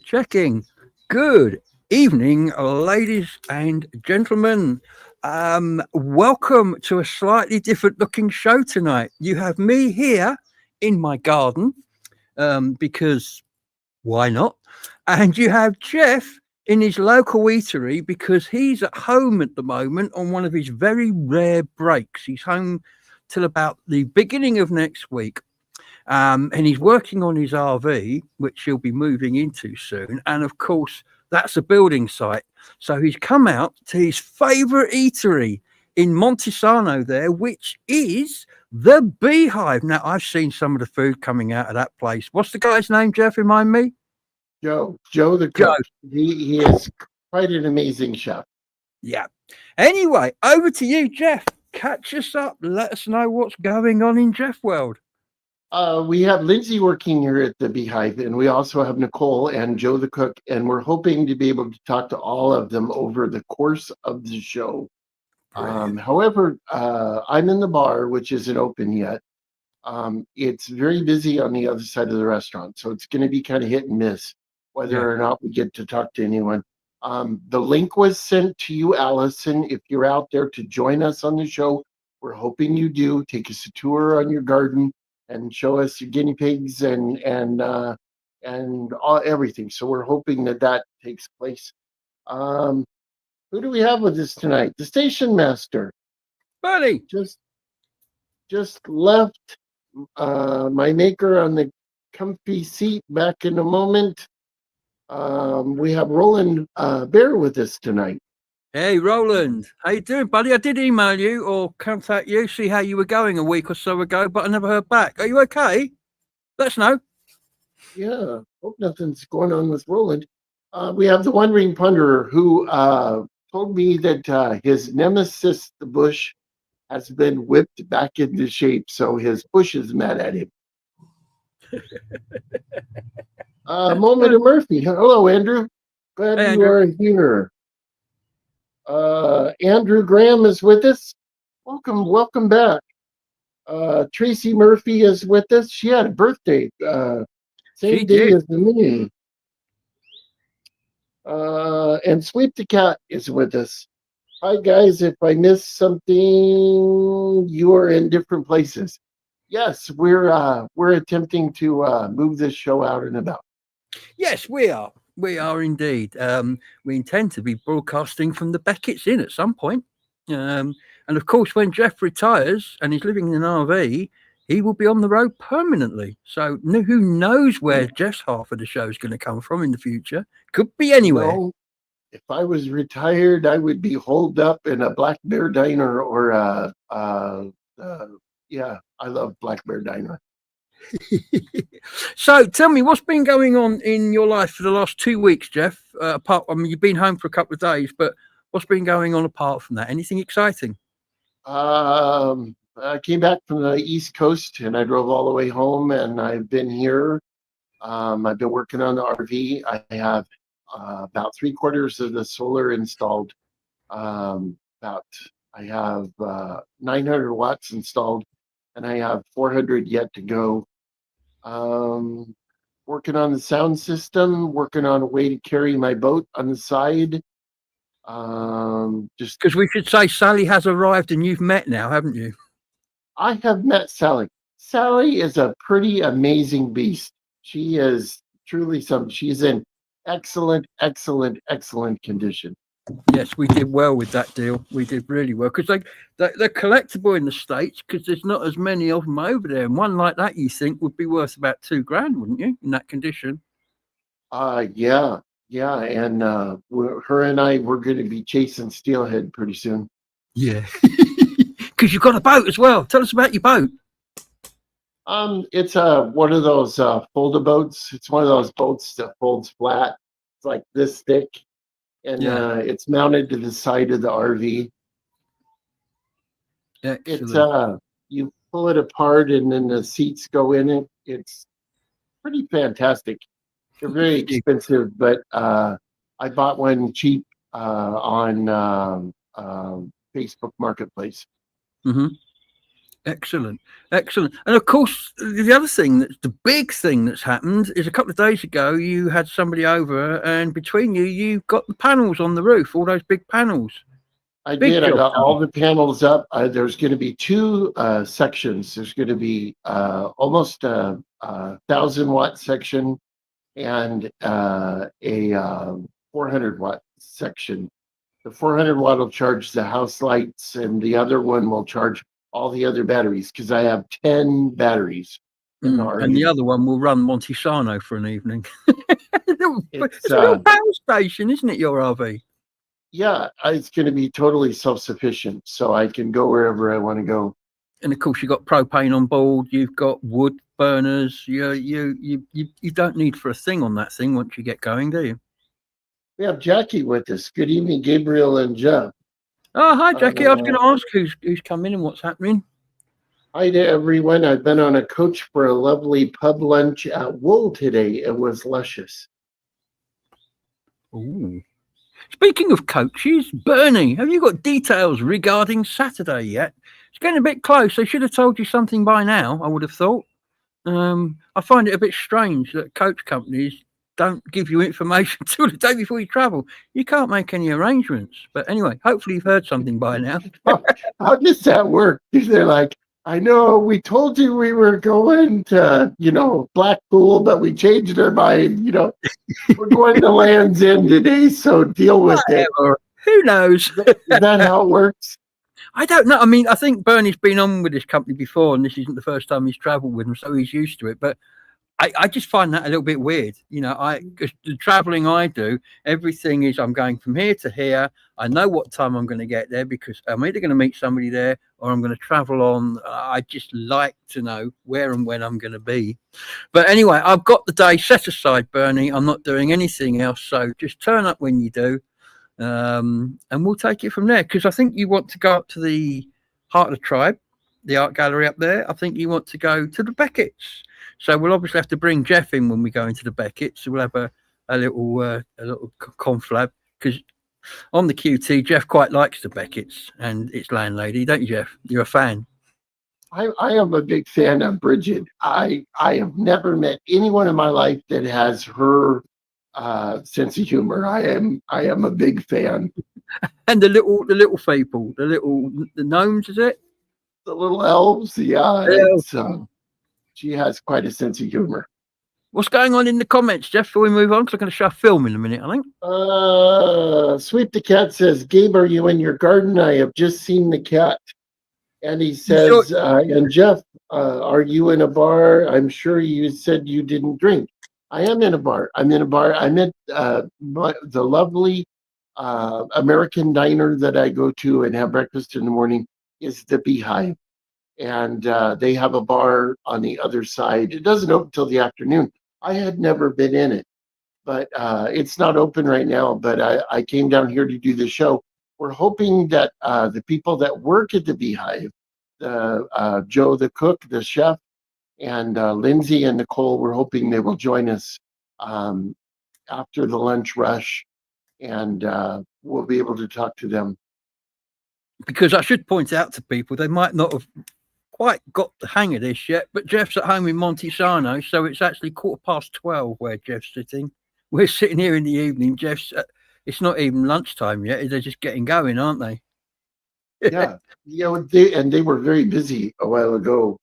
Checking. Good evening, ladies and gentlemen. Welcome to a slightly different looking show tonight. You have me here in my garden because why not? And you have Jeff in his local eatery because he's at home at the moment on one of his very rare breaks. He's home till about the beginning of next week. And he's working on his RV, which he'll be moving into soon. And of course, that's a building site. So he's come out to his favourite eatery in Montesano there, which is the Beehive. Now, I've seen some of the food coming out of that place. What's the guy's name, Jeff? Remind me? Joe the Joe. cook. He is quite an amazing chef. Yeah. Anyway, over to you, Jeff. Catch us up. Let us know what's going on in Jeff World. We have Lindsay working here at the Beehive, and we also have Nicole and Joe the cook, and we're hoping to be able to talk to all of them over the course of the show. However, I'm in the bar, which isn't open yet. It's very busy on the other side of the restaurant, so it's going to be kind of hit and miss whether or not we get to talk to anyone. The link was sent to you, Allison. If you're out there to join us on the show, we're hoping you do. Take us a tour on your garden and show us your guinea pigs and everything. So we're hoping that takes place. Who do we have with us tonight? The station master. Buddy. Just left. My maker on the comfy seat back in a moment. We have Roland Bear with us tonight. Hey, Roland. How you doing, buddy? I did email you or contact you, see how you were going a week or so ago, but I never heard back. Are you okay? Let us know. Yeah, hope nothing's going on with Roland. We have the One Ring Ponderer who told me that his nemesis, the bush, has been whipped back into shape, so his bush is mad at him. Moment of Murphy. Hello, Andrew. Glad you are here. Andrew Graham is with us. Welcome back. Tracy Murphy is with us. She had a birthday, same day as me. And Sweep the Cat is with us. Hi guys, if I missed something, you are in different places. Yes, we're attempting to move this show out and about. Yes, we are. We are indeed. We intend to be broadcasting from the Beckett's Inn at some point. And of course, when Jeff retires and he's living in an RV, he will be on the road permanently. So who knows where Jeff's half of the show is going to come from in the future? Could be anywhere. Well, if I was retired, I would be holed up in a Black Bear Diner or yeah, I love Black Bear Diner. So tell me, what's been going on in your life for the last 2 weeks, Jeff? You've been home for a couple of days, but what's been going on apart from that? Anything exciting? I came back from the East Coast and I drove all the way home, and I've been here. I've been working on the RV. I have about 3/4 of the solar installed. I have 900 watts installed, and I have 400 yet to go. Working on the sound system, working on a way to carry my boat on the side. Just because we should say Sally has arrived and you've met now, haven't you? I have met Sally. Sally is a pretty amazing beast. She is truly something. She's in excellent condition. Yes, we did well with that deal. We did really well because they're collectible in the States because there's not as many of them over there. And one like that, you think, would be worth about $2,000, wouldn't you, in that condition? Yeah. And her and I, we're going to be chasing Steelhead pretty soon. Yeah, because you've got a boat as well. Tell us about your boat. It's one of those folda boats. It's one of those boats that folds flat. It's like this thick, and it's mounted to the side of the RV. Excellent. It's you pull it apart, and then the seats go in it. It's pretty fantastic. They're very expensive, but I bought one cheap on Facebook Marketplace. Mm-hmm. Excellent, excellent. And of course, the other thing that's the big thing that's happened is a couple of days ago you had somebody over, and between you, you've got the panels on the roof, all those big panels. I Big did. I job got done. all the panels up. There's going to be two sections. There's going to be almost a 1,000 watt section and a 400 watt section. The 400 watt will charge the house lights, and the other one will charge all the other batteries because I have 10 batteries in the And the RV. other one will run Montesano for an evening. It's It's a real power station, isn't it, your RV? yeah, it's going to be totally self-sufficient, so I can go wherever I want to go. And of course, you've got propane on board. You've got wood burners. You don't need for a thing on that thing once you get going, do you? We have Jackie with us. Good evening, Gabriel and Jeff. Oh, hi, Jackie. I was going Uh, to ask who's come in and what's happening. Hi to everyone. I've been on a coach for a lovely pub lunch at Wool today. It was luscious. Ooh. Speaking of coaches, Bernie, have you got details regarding Saturday yet? It's getting a bit close. They should have told you something by now, I would have thought. I find it a bit strange that coach companies don't give you information until the day before you travel. You can't make any arrangements. But anyway, hopefully you've heard something by now. How does that work? They're like, I know we told you we were going to, Blackpool, but we changed our mind. We're going to Land's End today, so deal with it. Whatever. Who knows? Is that how it works? I don't know. I mean, I think Bernie's been on with this company before, and this isn't the first time he's travelled with them, so he's used to it. But I just find that a little bit weird. Cause the traveling I do, everything is I'm going from here to here. I know what time I'm going to get there because I'm either going to meet somebody there or I'm going to travel on. I just like to know where and when I'm going to be. But anyway, I've got the day set aside, Bernie. I'm not doing anything else. So just turn up when you do. And we'll take it from there because I think you want to go up to the Heart of the Tribe, the art gallery up there. I think you want to go to the Beckett's. So we'll obviously have to bring Jeff in when we go into the Beckett's. So we'll have a little conflab because on the QT, Jeff quite likes the Beckett's and its landlady, don't you, Jeff? You're a fan. I am a big fan of Bridget. I have never met anyone in my life that has her sense of humor. I am a big fan. And the little people, the gnomes, is it? The little elves, yeah, it's she has quite a sense of humor. What's going on in the comments, Jeff? Before we move on, because I'm going to show a film in a minute, I think. Sweep the Cat says, Gabe, are you in your garden? I have just seen the cat. And he says, and Jeff, are you in a bar? I'm sure you said you didn't drink. I am in a bar. I'm in a bar. I'm at the lovely American diner that I go to and have breakfast in the morning is the Beehive. And they have a bar on the other side. It doesn't open till the afternoon. I had never been in it, but it's not open right now. But I came down here to do the show. We're hoping that the people that work at the Beehive, Joe the cook, the chef, and Lindsay and Nicole, we're hoping they will join us after the lunch rush, and we'll be able to talk to them. Because I should point out to people, they might not have quite got the hang of this yet, but Jeff's at home in Montesano, so it's actually 12:15 where Jeff's sitting. We're sitting here in the evening. It's not even lunchtime yet. They're just getting going, aren't they? Yeah, they were very busy a while ago.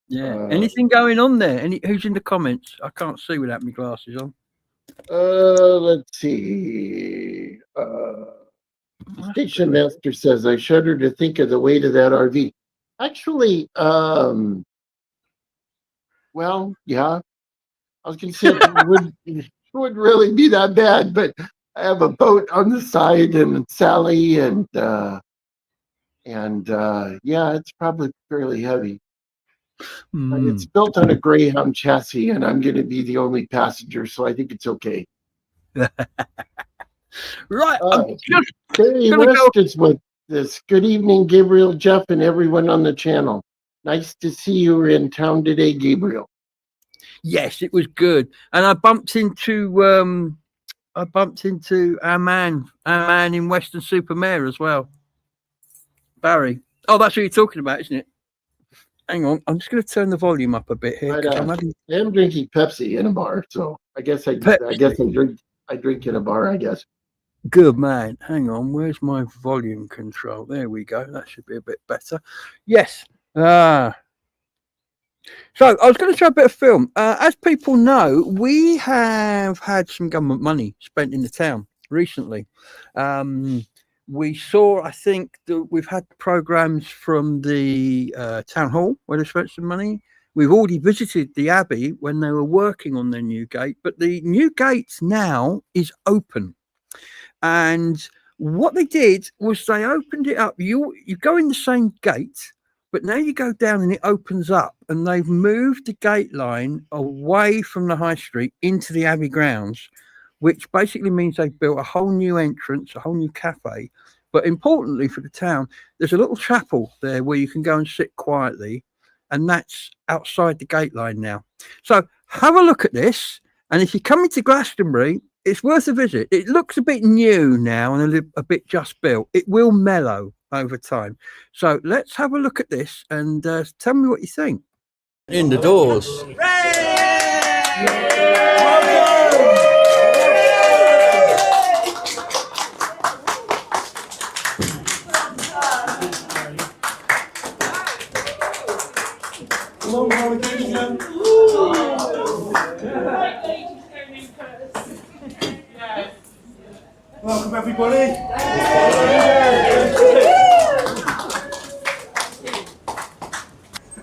Yeah. Anything going on there? Who's in the comments? I can't see without my glasses on. Let's see. Station Master says, I shudder to think of the weight of that RV. Actually, well, yeah, I was going to say it wouldn't really be that bad, but I have a boat on the side and Sally and yeah, it's probably fairly heavy. It's built on a Greyhound chassis, and I'm going to be the only passenger, so I think it's okay. Right. Barry West is with this. Good evening, Gabriel, Jeff, and everyone on the channel. Nice to see you in town today, Gabriel. Yes, it was good, and I bumped into our man in Western Supermare as well, Barry. Oh, that's what you're talking about, isn't it? Hang on, I'm just going to turn the volume up a bit here But because I'm having I am drinking Pepsi in a bar, so I guess Pepsi. I drink in a bar, I guess. Good man. Hang on, where's my volume control? There we go. That should be a bit better. Yes. So I was going to show a bit of film. As people know, we have had some government money spent in the town recently. Um, we saw, I think, that we've had programs from the town hall where they spent some money. We've already visited the abbey when they were working on their new gate, but the new gate now is open. And what they did was they opened it up. You go in the same gate, but now you go down and it opens up, and they've moved the gate line away from the high street into the Abbey grounds, which basically means they've built a whole new entrance, a whole new cafe. But importantly for the town, there's a little chapel there where you can go and sit quietly, and that's outside the gate line now. So have a look at this. And if you're coming to Glastonbury, it's worth a visit. It looks a bit new now and a bit just built. It will mellow over time. So let's have a look at this and tell me what you think. In the doors. Welcome everybody.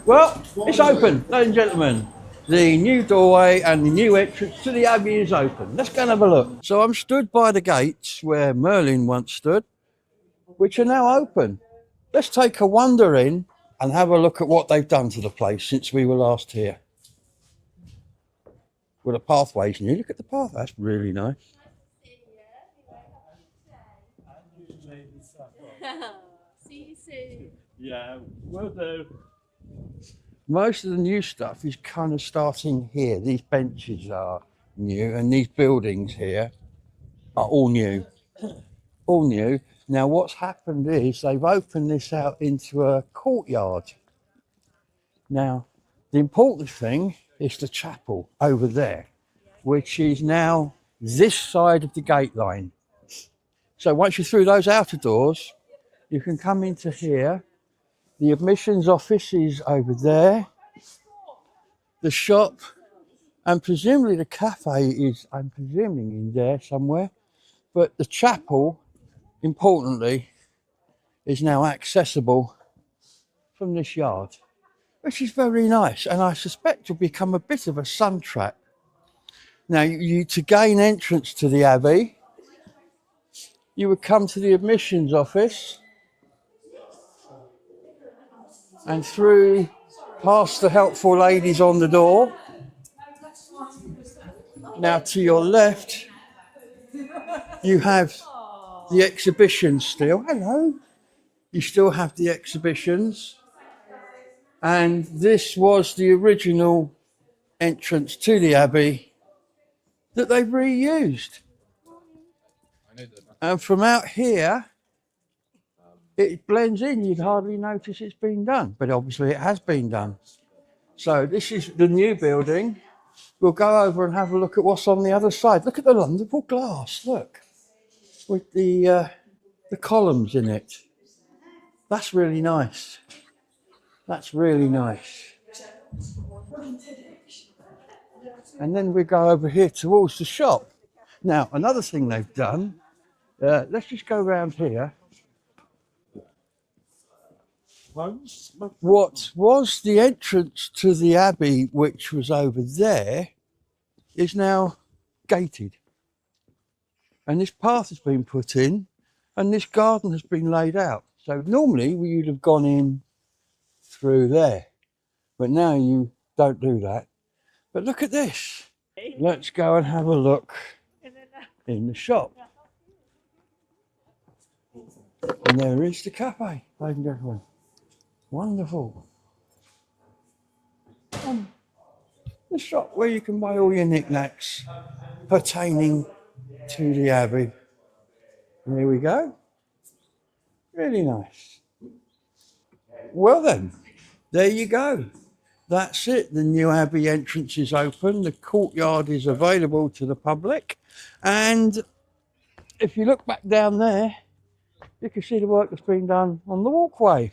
Well, it's open, ladies and gentlemen. The new doorway and the new entrance to the Abbey is open. Let's go and have a look. So I'm stood by the gates where Merlin once stood, which are now open. Let's take a wander in and have a look at what they've done to the place since we were last here. Well, the pathway's new. Look at the path. That's really nice. See you soon. Yeah, will do. Most of the new stuff is kind of starting here. These benches are new, and these buildings here are all new. All new. Now, what's happened is they've opened this out into a courtyard. Now, the important thing is the chapel over there, which is now this side of the gate line. So once you're through those outer doors, you can come into here. The admissions office is over there. The shop and presumably the cafe is, I'm presuming, in there somewhere. But the chapel, importantly, is now accessible from this yard, which is very nice. And I suspect will become a bit of a sun trap. Now, to gain entrance to the Abbey, you would come to the admissions office and through past the helpful ladies on the door. Now, to your left, you have the exhibitions still. Hello. You still have the exhibitions. And this was the original entrance to the Abbey that they've reused. And from out here, it blends in. You'd hardly notice it's been done, but obviously it has been done. So this is the new building. We'll go over and have a look at what's on the other side. Look at the wonderful glass, look, with the columns in it. That's really nice. That's really nice. And then we go over here towards the shop. Now, another thing they've done, let's just go around here. What was the entrance to the Abbey, which was over there, is now gated. And this path has been put in, and this garden has been laid out. So normally we would have gone in through there, but now you don't do that. But look at this. Let's go and have a look in the shop. And there is the cafe, ladies and gentlemen. Wonderful. The shop where you can buy all your knickknacks pertaining to the Abbey. And here we go. Really nice. Well then, there you go. That's it. The new Abbey entrance is open. The courtyard is available to the public. And if you look back down there, you can see the work that's been done on the walkway.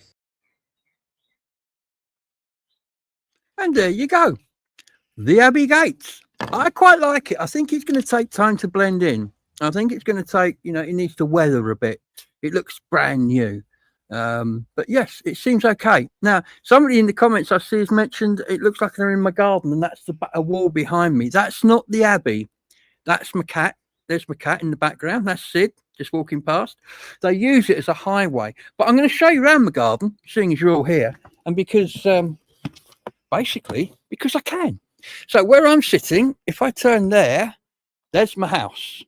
And there you go. The Abbey Gates. I quite like it. I think it's going to take time to blend in. I think it's going to take, it needs to weather a bit. It looks brand new. But yes, it seems okay. Now, somebody in the comments I see has mentioned it looks like they're in my garden and that's a wall behind me. That's not the Abbey. That's my cat. There's my cat in the background. That's Sid just walking past. They use it as a highway. But I'm going to show you around the garden, seeing as you're all here. And because, basically, because I can. So where I'm sitting, if I turn there, there's my house.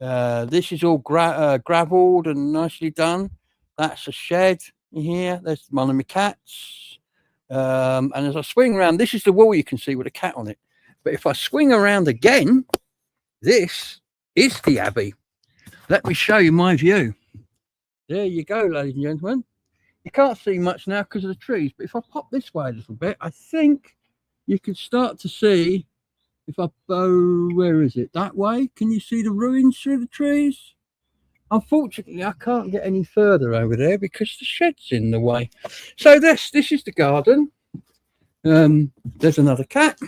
This is all gravelled and nicely done. That's a shed here. There's one of my cats. And as I swing around, this is the wall you can see with a cat on it. But if I swing around again, this is the Abbey. Let me show you my view. There you go, ladies and gentlemen. You can't see much now because of the trees. But if I pop this way a little bit, I think you can start to see, if I go, where is it? That way? Can you see the ruins through the trees? Unfortunately, I can't get any further over there because the shed's in the way. So this is the garden. There's another cat.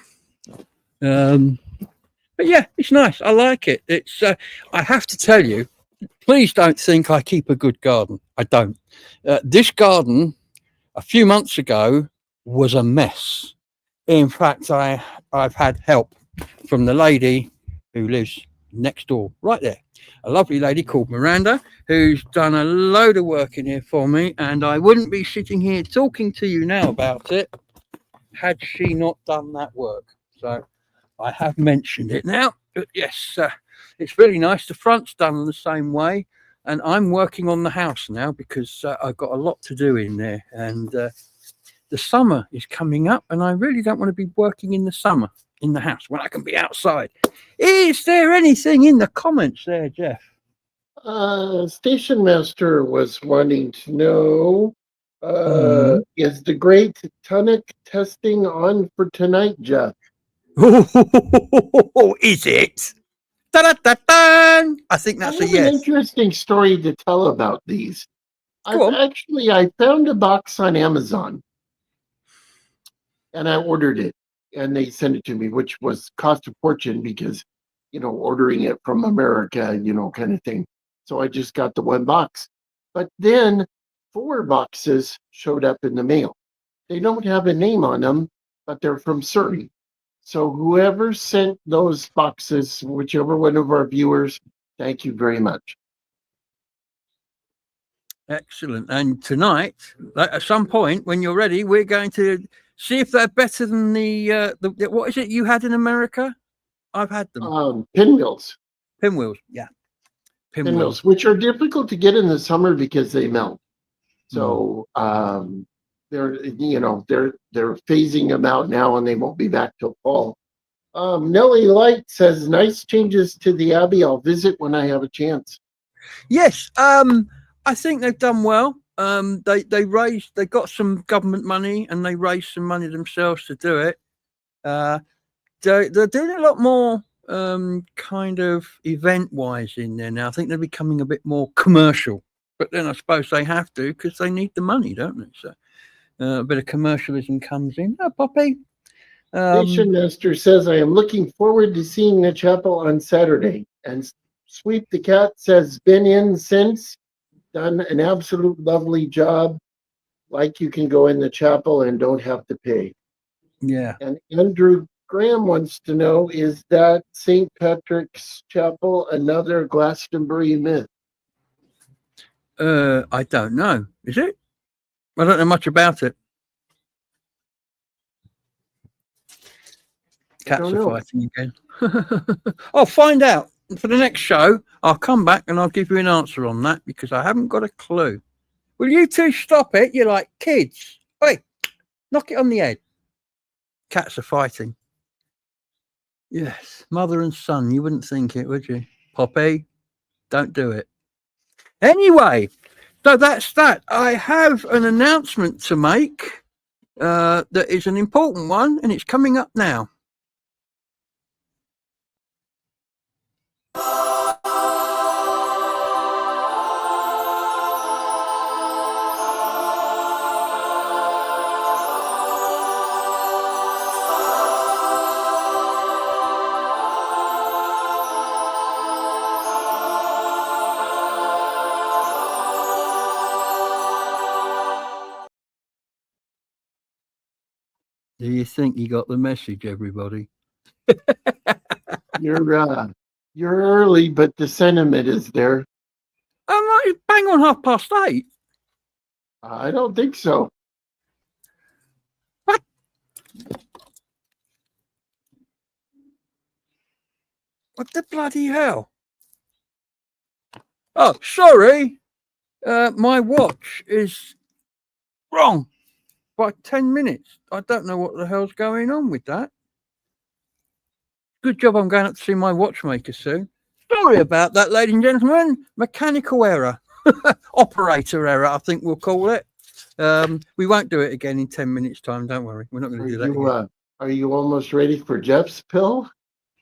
But yeah, it's nice. I like it. It's. I have to tell you, please don't think I keep a good garden. I don't. This garden, a few months ago, was a mess. In fact, I've had help from the lady who lives next door, right there. A lovely lady called Miranda, who's done a load of work in here for me, and I wouldn't be sitting here talking to you now about it had she not done that work. So I have mentioned it now. But yes, it's really nice. The front's done the same way, and I'm working on the house now because I've got a lot to do in there, and the summer is coming up, and I really don't want to be working in the summer in the house when I can be outside. Is there anything in the comments there, Jeff? Station Master was wanting to know, is the great tonic testing on for tonight, Jeff? Is it? Da-da-da-da! I think that's I a have an yes. interesting story to tell about these. Go on. I found a box on Amazon and I ordered it and they sent it to me, which was cost a fortune because, ordering it from America, kind of thing. So I just got the one box. But then 4 boxes showed up in the mail. They don't have a name on them, but they're from Surrey. So whoever sent those boxes, whichever one of our viewers, thank you very much. Excellent. And tonight, at some point when you're ready, we're going to see if they're better than the what is it you had in America? I've had them. Pinwheels. Pinwheels. Yeah. Pinwheels, which are difficult to get in the summer because they melt. So they're phasing them out now and they won't be back till fall. Nellie Light says, nice changes to the Abbey. I'll visit when I have a chance. Yes. I think they've done well. They got some government money and they raised some money themselves to do it. They're doing a lot more kind of event wise in there now. I think they're becoming a bit more commercial, but then I suppose they have to because they need the money, don't they? So a bit of commercialism comes in. Oh, Poppy. Station Master says, I am looking forward to seeing the chapel on Saturday. And Sweep the Cat says, been in since, done an absolute lovely job. Like you can go in the chapel and don't have to pay. Yeah. And Andrew Graham wants to know, is that St. Patrick's Chapel another Glastonbury myth? I don't know. Is it? I don't know much about it. Cats are fighting again. I'll find out for the next show. I'll come back and I'll give you an answer on that because I haven't got a clue. Will you two stop it? You're like kids. Wait, knock it on the head. Cats are fighting. Yes, mother and son. You wouldn't think it, would you? Poppy, don't do it. Anyway, so that's that. I have an announcement to make. that is an important one, and it's coming up now. Do you think you got the message, everybody? You're early, but the sentiment is there. It's bang on 8:30. I don't think so. What? What the bloody hell? Oh, sorry. My watch is wrong by 10 minutes. I don't know what the hell's going on with that. Good job I'm going up to see my watchmaker soon. Sorry about that, ladies and gentlemen. Mechanical error. Operator error, I think we'll call it. We won't do it again in 10 minutes' time. Don't worry. We're not going to do that again. Are you almost ready for Jeff's pill?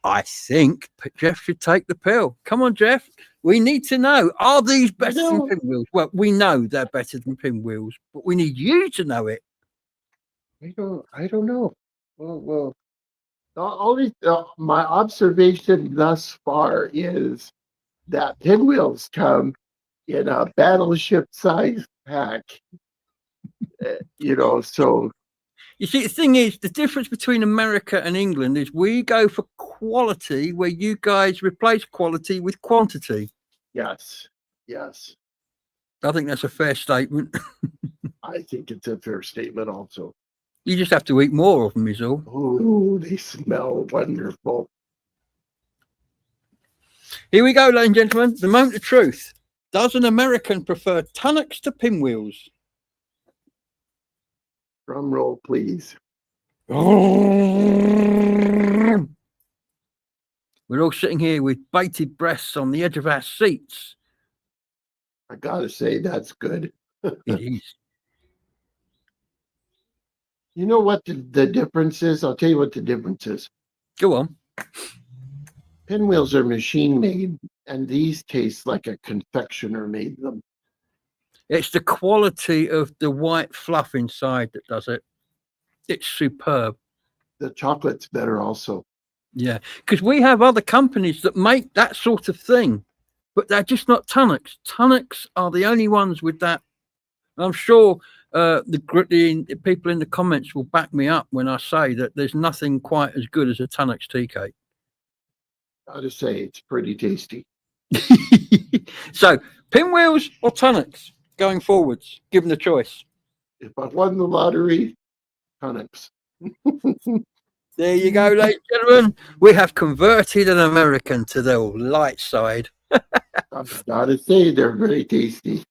I think Jeff should take the pill. Come on, Jeff. We need to know, are these better than pinwheels? Well, we know they're better than pinwheels, but we need you to know it. I don't know. Well, my observation thus far is that pinwheels come in a battleship-sized pack. So You see, the thing is, the difference between America and England is we go for quality where you guys replace quality with quantity. yes. I think that's a fair statement. I think it's a fair statement also. You just have to eat more of them, is all. Oh, they smell wonderful. Here we go, ladies and gentlemen. The moment of truth. Does an American prefer tunnocks to pinwheels? Drum roll, please. We're all sitting here with bated breaths on the edge of our seats. I gotta say, that's good. It is. You know what the difference is? I'll tell you what the difference is. Go on. Pinwheels are machine made, and these taste like a confectioner made them. It's the quality of the white fluff inside that does it. It's superb. The chocolate's better also. Yeah, because we have other companies that make that sort of thing, but they're just not tunnocks. Tunnocks are the only ones with that. I'm sure the people in the comments will back me up when I say that there's nothing quite as good as a tunnocks tea cake. Gotta say, it's pretty tasty. So, pinwheels or tunnocks going forwards, given the choice? If I won the lottery, tunnocks. There you go, ladies and gentlemen. We have converted an American to the light side. I've gotta say, they're very tasty.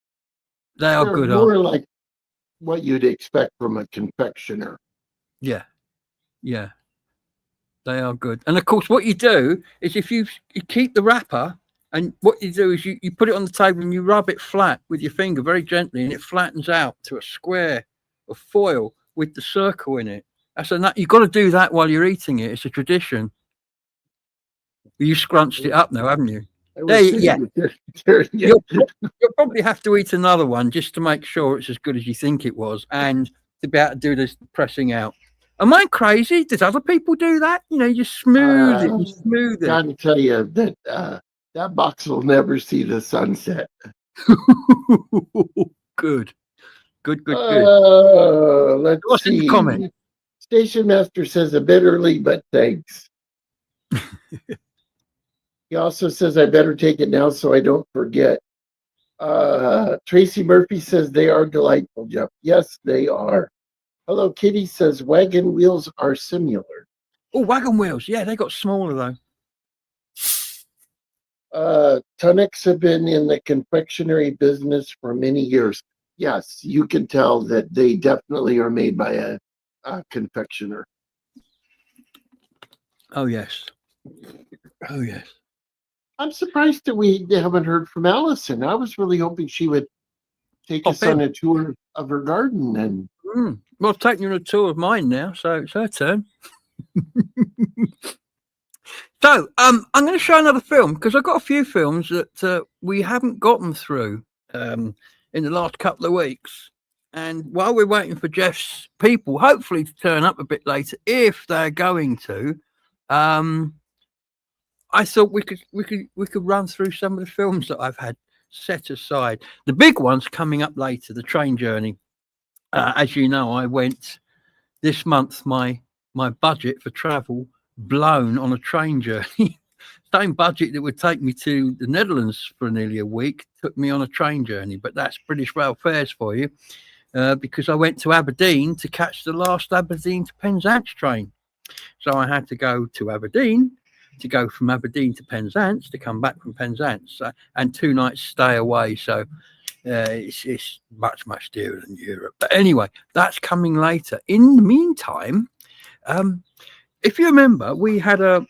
They are They're good. more like what you'd expect from a confectioner. Yeah. They are good. And of course, what you do is if you keep the wrapper, and what you do is you put it on the table and you rub it flat with your finger very gently, and it flattens out to a square of foil with the circle in it. You've got to do that while you're eating it. It's a tradition. You scrunched it up now, haven't you? You'll probably have to eat another one just to make sure it's as good as you think it was, and to be able to do this pressing out. Am I crazy? Does other people do that? You smooth it and smooth it. Gotta tell you that that box will never see the sunset. Good. Let's What's in the see. comment? Station Master says a bit early, but thanks. He also says I better take it now so I don't forget. Tracy Murphy says they are delightful, Jeff. Yes, they are. Hello Kitty says wagon wheels are similar. Oh, wagon wheels. Yeah, they got smaller though. Tunnocks have been in the confectionery business for many years. Yes, you can tell that they definitely are made by a confectioner. Oh, yes. I'm surprised that we haven't heard from Allison. I was really hoping she would take us on a tour of her garden. And Well, I've taken you on a tour of mine now, so it's her turn. So, I'm going to show another film because I've got a few films that we haven't gotten through in the last couple of weeks. And while we're waiting for Jeff's people, hopefully to turn up a bit later, if they're going to, I thought we could run through some of the films that I've had set aside. The big one's coming up later, the train journey. As you know, I went this month. My budget for travel blown on a train journey. Same budget that would take me to the Netherlands for nearly a week took me on a train journey. But that's British Rail fares for you, because I went to Aberdeen to catch the last Aberdeen to Penzance train. So I had to go to Aberdeen, to go from Aberdeen to Penzance, to come back from Penzance, and 2 nights stay away. So it's much dearer than Europe. But anyway, that's coming later. In the meantime, if you remember, we had a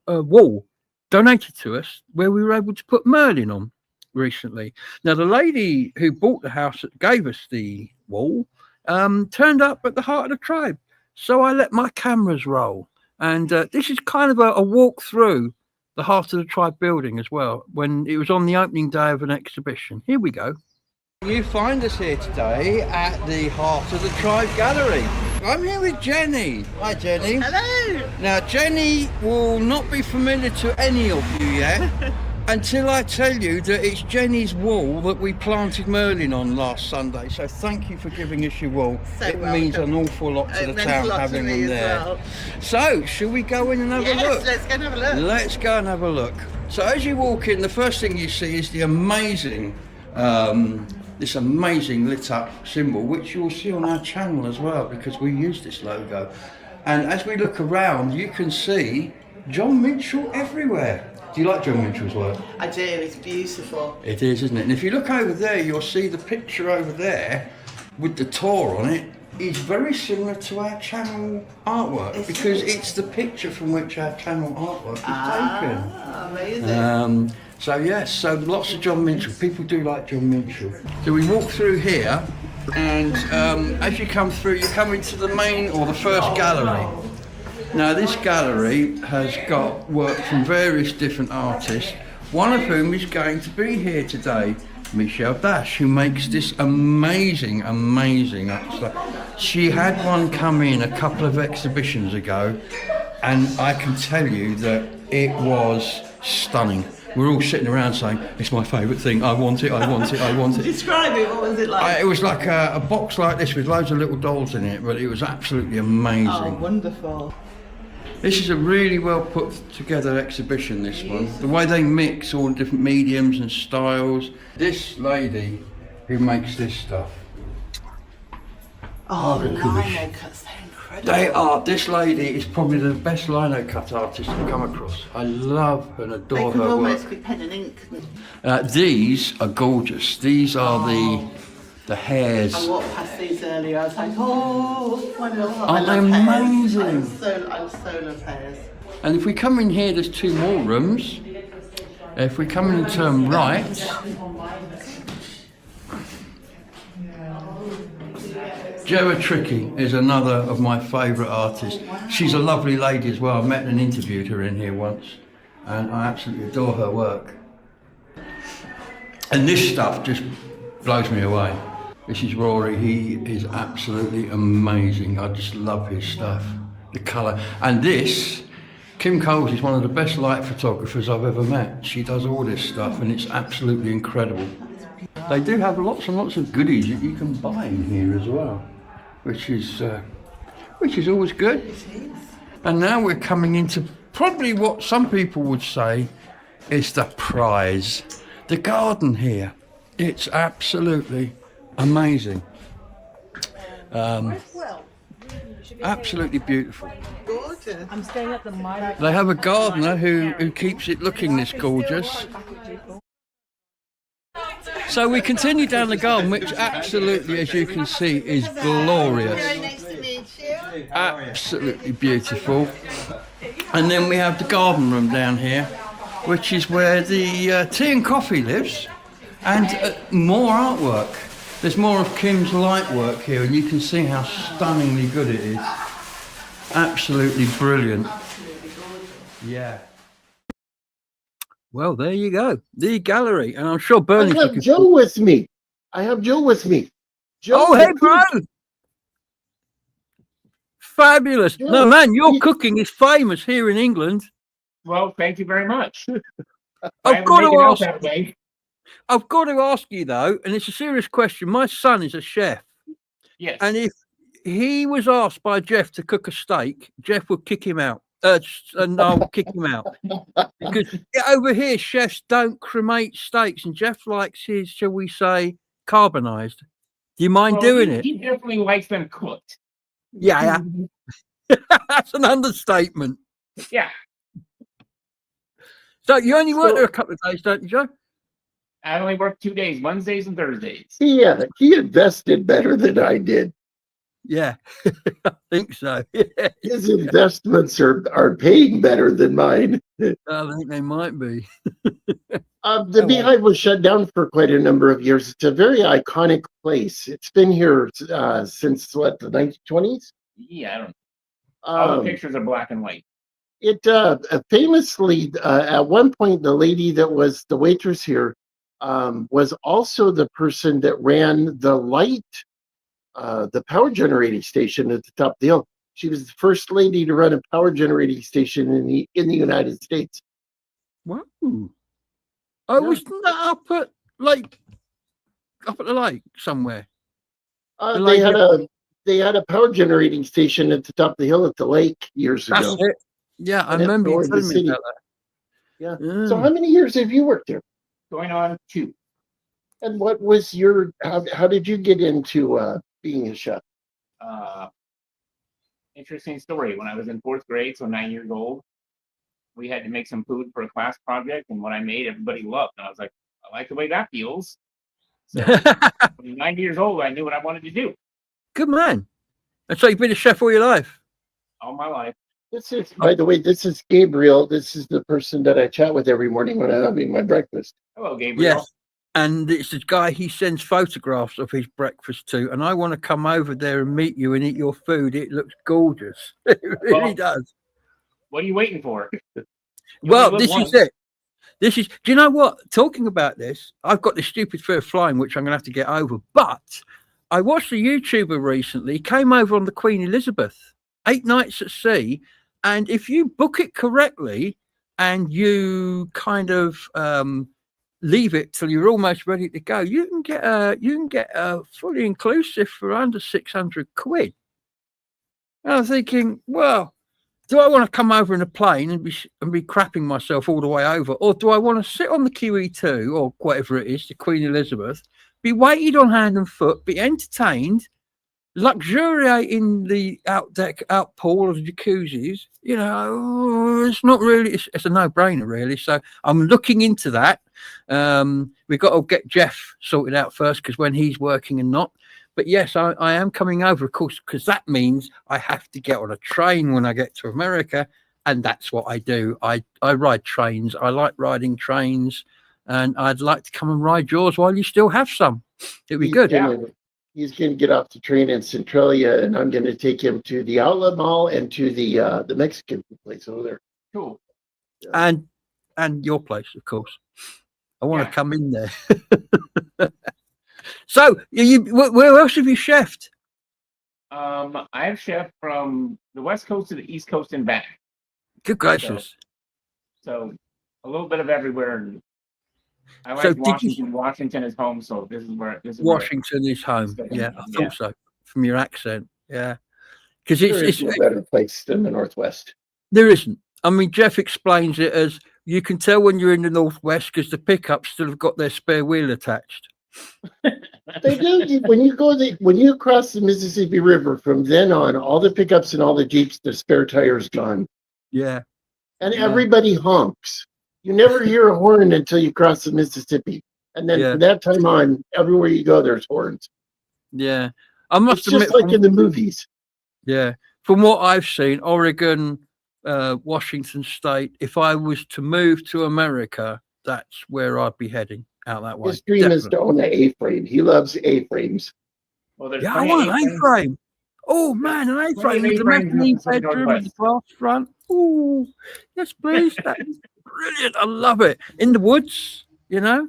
wall donated to us where we were able to put Merlin on recently. Now, the lady who bought the house that gave us the wall turned up at the heart of the tribe. So I let my cameras roll. And this is kind of a walk through the Heart of the Tribe building as well, when it was on the opening day of an exhibition. Here we go. You find us here today at the Heart of the Tribe Gallery. I'm here with Jenny. Hi, Jenny. Hello. Now, Jenny will not be familiar to any of you yet until I tell you that it's Jenny's wall that we planted Merlin on last Sunday. So thank you for giving us your wall. So it means an awful lot to the town having them there. Well. So, shall we go in and have a look? Let's go and have a look. Let's go and have a look. So as you walk in, the first thing you see is the amazing, this amazing lit up symbol, which you'll see on our channel as well, because we use this logo. And as we look around, you can see John Mitchell everywhere. Do you like John Mitchell's work? I do, it's beautiful. It is, isn't it? And if you look over there, you'll see the picture over there with the tour on it is very similar to our channel artwork, because it's the picture from which our channel artwork is taken. Amazing. So yes, so lots of John Mitchell. People do like John Mitchell. So we walk through here, and as you come through, you come into the main or the first gallery. Now this gallery has got work from various different artists, one of whom is going to be here today, Michelle Dash, who makes this amazing upside. She had one come in a couple of exhibitions ago, and I can tell you that it was stunning. We're all sitting around saying, it's my favourite thing, I want it, I want it, I want it. Describe it, what was it like? It was like a box like this with loads of little dolls in it, but it was absolutely amazing. Oh, wonderful. This is a really well put together exhibition, this one. The way they mix all the different mediums and styles. This lady who makes this stuff. Oh, the goodness. lino cuts, they're incredible. They are. This lady is probably the best lino cut artist I've come across. I love and adore They her could almost work. be pen and ink. These are gorgeous. These are the hairs. I walked past these earlier, I was like, oh, my little heart. Aren't I they love hairs. amazing? I so love hairs. And if we come in here, there's 2 more rooms. If we come in and turn right, Gemma Tricky is another of my favourite artists. She's a lovely lady as well. I met and interviewed her in here once, and I absolutely adore her work. And this stuff just blows me away. This is Rory. He is absolutely amazing. I just love his stuff, the colour. And this, Kim Coles is one of the best light photographers I've ever met. She does all this stuff, and it's absolutely incredible. They do have lots and lots of goodies that you can buy in here as well, which is always good. And now we're coming into probably what some people would say is the prize. The garden here. It's absolutely amazing. Absolutely beautiful. Gorgeous. I'm staying at the Myra. They have a gardener who keeps it looking this gorgeous. So we continue down the garden, which absolutely, as you can see, is glorious. Very nice to meet you. Absolutely beautiful. And then we have the garden room down here, which is where the tea and coffee lives, and more artwork. There's more of Kim's light work here, and you can see how stunningly good it is. Absolutely brilliant. Yeah. Well, there you go. The gallery. And I'm sure I Bernie's have looking Joe with me. I have Joe with me. Joe, Oh, hey, bro. Fabulous. Joe, No, man, your cooking is famous here in England. Well, thank you very much. I've got to ask. that way. I've got to ask you though, and it's a serious question. My son is a chef, Yes. and if he was asked by Jeff to cook a steak, Jeff would kick him out. And I'll kick him out because over here chefs don't cremate steaks, and Jeff likes his, shall we say, carbonized. Do you mind doing it? He definitely likes them cooked. Yeah. That's an understatement. Yeah. So you only work there a couple of days, don't you, Joe? I only work 2 days, Wednesdays and Thursdays. Yeah, he invested better than I did. Yeah, I think so. His investments are paying better than mine. I think they might be. The Beehive was shut down for quite a number of years. It's a very iconic place. It's been here since what, the 1920s? Yeah, I don't know. All the pictures are black and white. It famously, at one point, the lady that was the waitress here was also the person that ran the the power generating station at the top of the hill. She was the first lady to run a power generating station in the United States. Wow. I was that up at the lake somewhere. They had a power generating station at the top of the hill at the lake years ago. That's it. Yeah, I remember you telling me about that. Yeah. So how many years have you worked there? Going on 2. And what was your how did you get into being a chef? Interesting story. When I was in 4th grade, so 9 years old, we had to make some food for a class project, and what I made, everybody loved. And I was like, I like the way that feels. So when 9 years old, I knew what I wanted to do. Good man. And so you've been a chef all your life? All my life. This is, by the way, this is Gabriel. This is the person that I chat with every morning when I'm having my breakfast. Hello, Gabriel. Yes. And it's the guy he sends photographs of his breakfast to. And I want to come over there and meet you and eat your food. It looks gorgeous. It really does. What are you waiting for? Well, this is it. Do you know what? Talking about this, I've got this stupid fear of flying, which I'm going to have to get over. But I watched a YouTuber recently, came over on the Queen Elizabeth, 8 nights at sea. And if you book it correctly and you kind of leave it till you're almost ready to go, you can get a fully inclusive for under 600 quid. And I'm thinking, well, do I want to come over in a plane and be crapping myself all the way over, or do I want to sit on the QE2 or whatever it is, the Queen Elizabeth, be weighted on hand and foot, be entertained, luxuriate in the out pool of jacuzzis? You know, it's not really. It's a no-brainer, really. So I'm looking into that. We've got to get Jeff sorted out first, because when he's working and not. But yes, I am coming over, of course, because that means I have to get on a train when I get to America, and that's what I do. I ride trains. I like riding trains, and I'd like to come and ride yours while you still have some. It'd be good. He's going to get off the train in Centralia, and I'm going to take him to the outlet mall and to the Mexican place over there. Cool. Yeah. And your place, of course. I want to come in there. So, where else have you chefed? I've chefed from the West Coast to the East Coast and back. Good gracious. So a little bit of everywhere. I like Washington. Washington is home, so this is Washington is home. Yeah, I thought so from your accent. Yeah, because it's a better place than the Northwest. There isn't. I mean, Jeff explains it as you can tell when you're in the Northwest because the pickups still have got their spare wheel attached. They do. When you cross the Mississippi River, from then on, all the pickups and all the Jeeps, the spare tires gone. Yeah, and everybody honks. You never hear a horn until you cross the Mississippi, and then from that time on, everywhere you go, there's horns. Yeah, I must admit, just like in the movies. Yeah, from what I've seen, Oregon, Washington State. If I was to move to America, that's where I'd be heading. out that way. His dream is Definitely. to own an A-frame. He loves A-frames. Well, there's Yeah, I plenty want of an A-frames. A-frame. Oh man, an A-frame Plenty with of the A-frames in the mezzanine Pacific bedroom with the Northwest. glass front. Oh, yes, please. That is brilliant. I love it. In the woods, you know.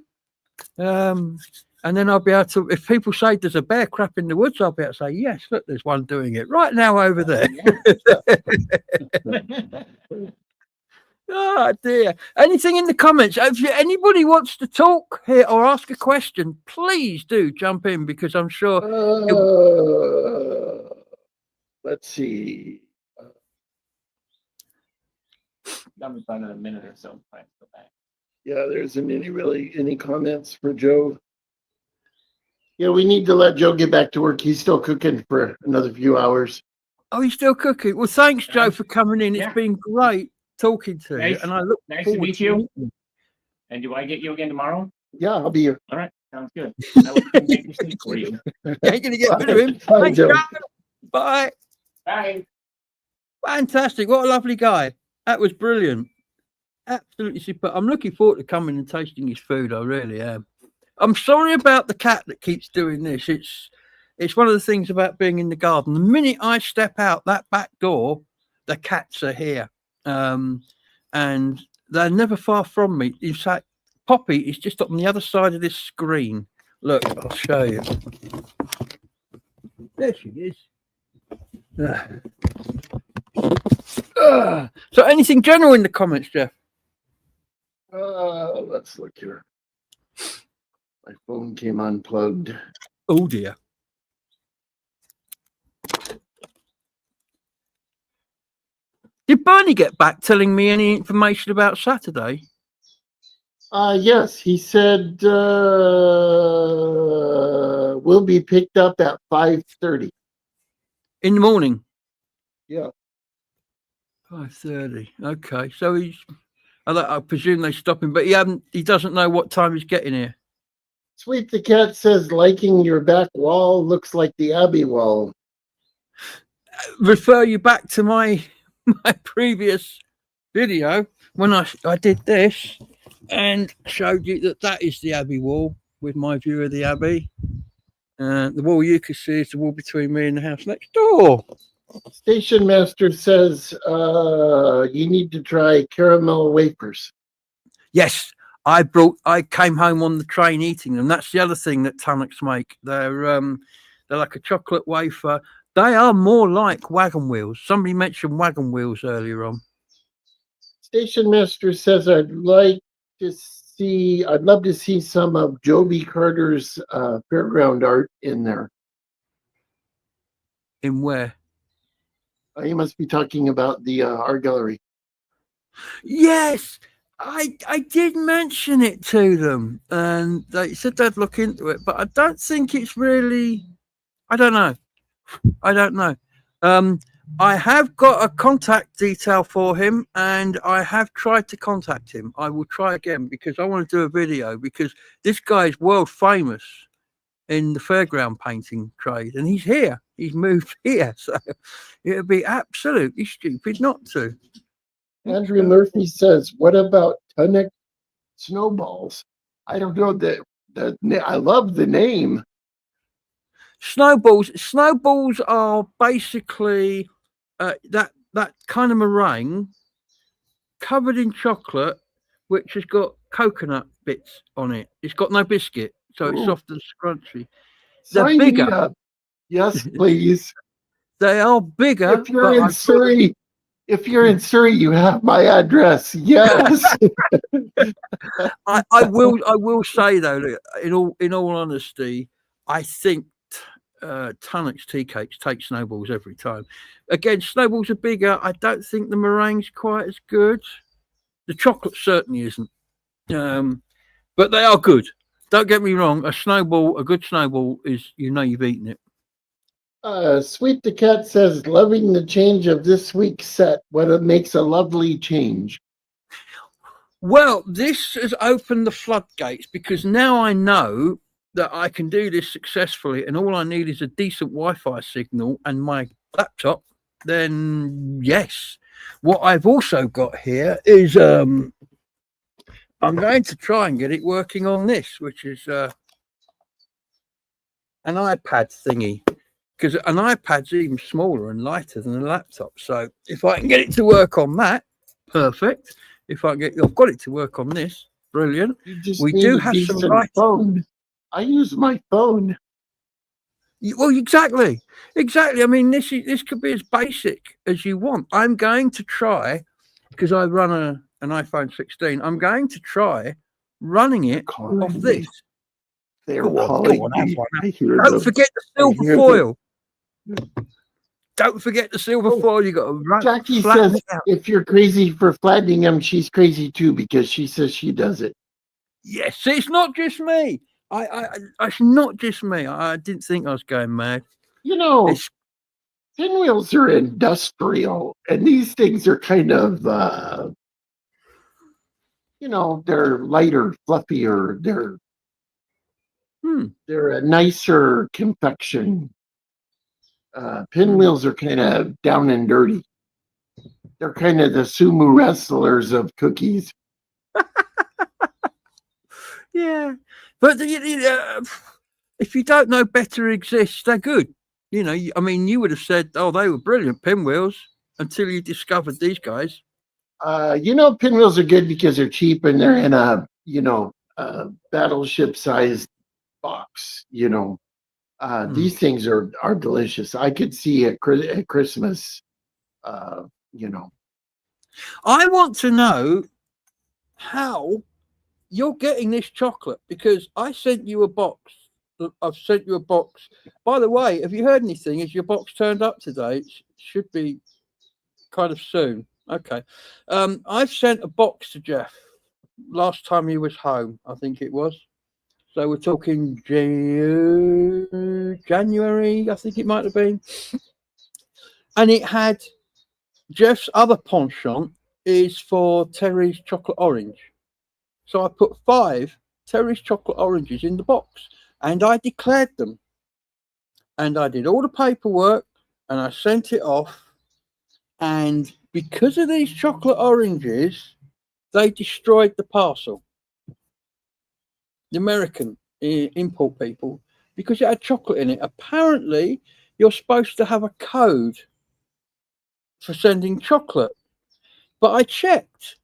And then I'll be able to, if people say there's a bear crap in the woods, I'll be able to say, yes, look, there's one doing it right now over there. Oh dear. Anything in the comments? If anybody wants to talk here or ask a question, please do jump in because I'm sure. Let's see. Done with about a minute or so. Right, go back. Yeah, there isn't any comments for Joe. Yeah, we need to let Joe get back to work. He's still cooking for another few hours. Oh, you're still cooking. Well, thanks, Joe, for coming in. It's Yeah. been great talking to you, Nice- and I look nice to forward meet to you. meeting you. And do I get you again tomorrow? Yeah, I'll be here. All right, sounds good. I will come make your sleep for you. You ain't gonna get rid of him. Bye, Thanks, Joe. Joe. Bye. Bye. Fantastic. What a lovely guy. That was brilliant. Absolutely super. I'm looking forward to coming and tasting his food. I really am. I'm sorry about the cat that keeps doing this. It's one of the things about being in the garden. The minute I step out that back door, the cats are here. And they're never far from me. In fact, Poppy is just on the other side of this screen. Look, I'll show you. There she is. So anything general in the comments, Jeff? Let's look here. My phone came unplugged. Oh dear. Did Bernie get back telling me any information about Saturday? Yes, he said will be picked up at 5:30. In the morning? Yeah. 5:30. Okay, so I presume they stop him, but he doesn't know what time he's getting here. Sweet the Cat says liking your back wall looks like the Abbey wall. Refer you back to my previous video when I did this and showed you that is the Abbey wall with my view of the Abbey. The wall you can see is the wall between me and the house next door. Station Master says you need to try caramel wafers. Yes, I came home on the train eating them. That's the other thing that Tunnocks make. They're like a chocolate wafer. They are more like wagon wheels. Somebody mentioned wagon wheels earlier on. Station Master says I'd love to see some of Joby Carter's fairground art in there. In where? You must be talking about the art gallery. Yes, I did mention it to them, and they said they'd look into it, but I don't think it's really. I don't know. I have got a contact detail for him, and I have tried to contact him. I will try again because I want to do a video because this guy is world famous in the fairground painting trade, and he's here. He's moved here, so it would be absolutely stupid not to. Andrew Murphy says, "What about tonic snowballs?" I don't know that. I love the name. Snowballs are basically that kind of meringue covered in chocolate, which has got coconut bits on it. It's got no biscuit, so it's Ooh. soft and scrunchy. They're Sign me bigger. up. Yes, please. They are bigger. If you're in Surrey, you have my address. Yes. I will say though, that in all honesty, I think Tunnocks tea cakes take snowballs every time. Again, snowballs are bigger. I don't think the meringue's quite as good. The chocolate certainly isn't. But they are good. Don't get me wrong. A good snowball is, you've eaten it. Sweet the Cat says, loving the change of this week's set. What it makes a lovely change. Well, this has opened the floodgates because now I know that I can do this successfully, and all I need is a decent Wi-Fi signal and my laptop. Then yes, what I've also got here is I'm going to try and get it working on this, which is an iPad thingy, because an iPad's even smaller and lighter than a laptop. So if I can get it to work on that, perfect. If I get, I've got it to work on this, brilliant. You just We need do a have some decent light. phone. I use my phone. Well, exactly. I mean, this could be as basic as you want. I'm going to try, because I run an iPhone 16. I'm going to try running it Calling off me. this. They're Go calling on, have me. one. I hear Don't them. forget the I silver hear foil. Don't forget the silver Oh, foil. You got to run. Jackie flatten says it out. if you're crazy for flattening them, she's crazy too because she says she does it. Yes, it's not just me. It's not just me. I didn't think I was going mad. You know, It's pinwheels are industrial, and these things are kind of, they're lighter, fluffier. They're a nicer confection. Pinwheels are kind of down and dirty. They're kind of the sumo wrestlers of cookies. yeah, but if you don't know better exists, they're good. I mean, you would have said, "Oh, they were brilliant pinwheels," until you discovered these guys. Pinwheels are good because they're cheap and they're in a battleship-sized box. These things are delicious. I could see at Christmas. You know, I want to know how you're getting this chocolate, because I sent you a box. I've sent you a box. By the way, have you heard anything? Is your box turned up today? It should be kind of soon. Okay. I've sent a box to Jeff last time he was home, I think it was. So we're talking January, I think it might have been. And it had Jeff's other penchant is for Terry's chocolate orange. So I put 5 Terry's chocolate oranges in the box and I declared them. And I did all the paperwork and I sent it off. And because of these chocolate oranges, they destroyed the parcel. The American import people, because it had chocolate in it. Apparently, you're supposed to have a code for sending chocolate. But I checked,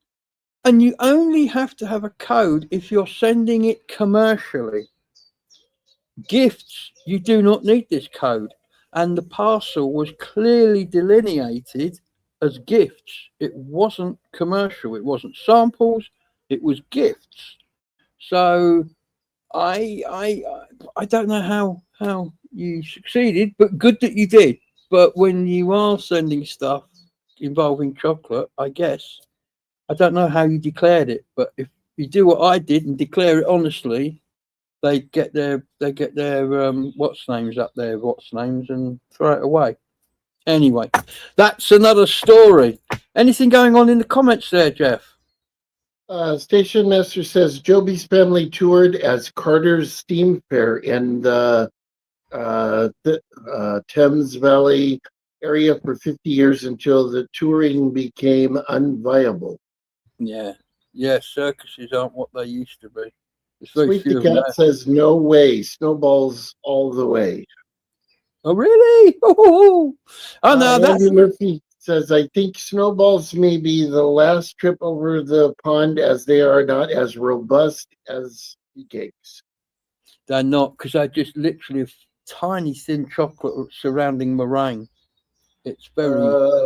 and you only have to have a code if you're sending it commercially. Gifts, you do not need this code. And the parcel was clearly delineated as gifts. It wasn't commercial, it wasn't samples, it was gifts. So I don't know how you succeeded, but good that you did. But when you are sending stuff involving chocolate, I guess I don't know how you declared it, but if you do what I did and declare it honestly, they get their what's names up there, what's names, and throw it away. Anyway, that's another story. Anything going on in the comments there, Jeff? Station Master says Joby's family toured as Carter's Steam Fair in the Thames Valley area for 50 years until the touring became unviable. Yeah, circuses aren't what they used to be. There's very Sweet few the of them Cat now. says no way, snowballs all the way. Oh, really? Oh no, that's Andrew Murphy says, I think snowballs may be the last trip over the pond as they are not as robust as cakes. they're not, because they're just literally a tiny thin chocolate surrounding meringue. It's very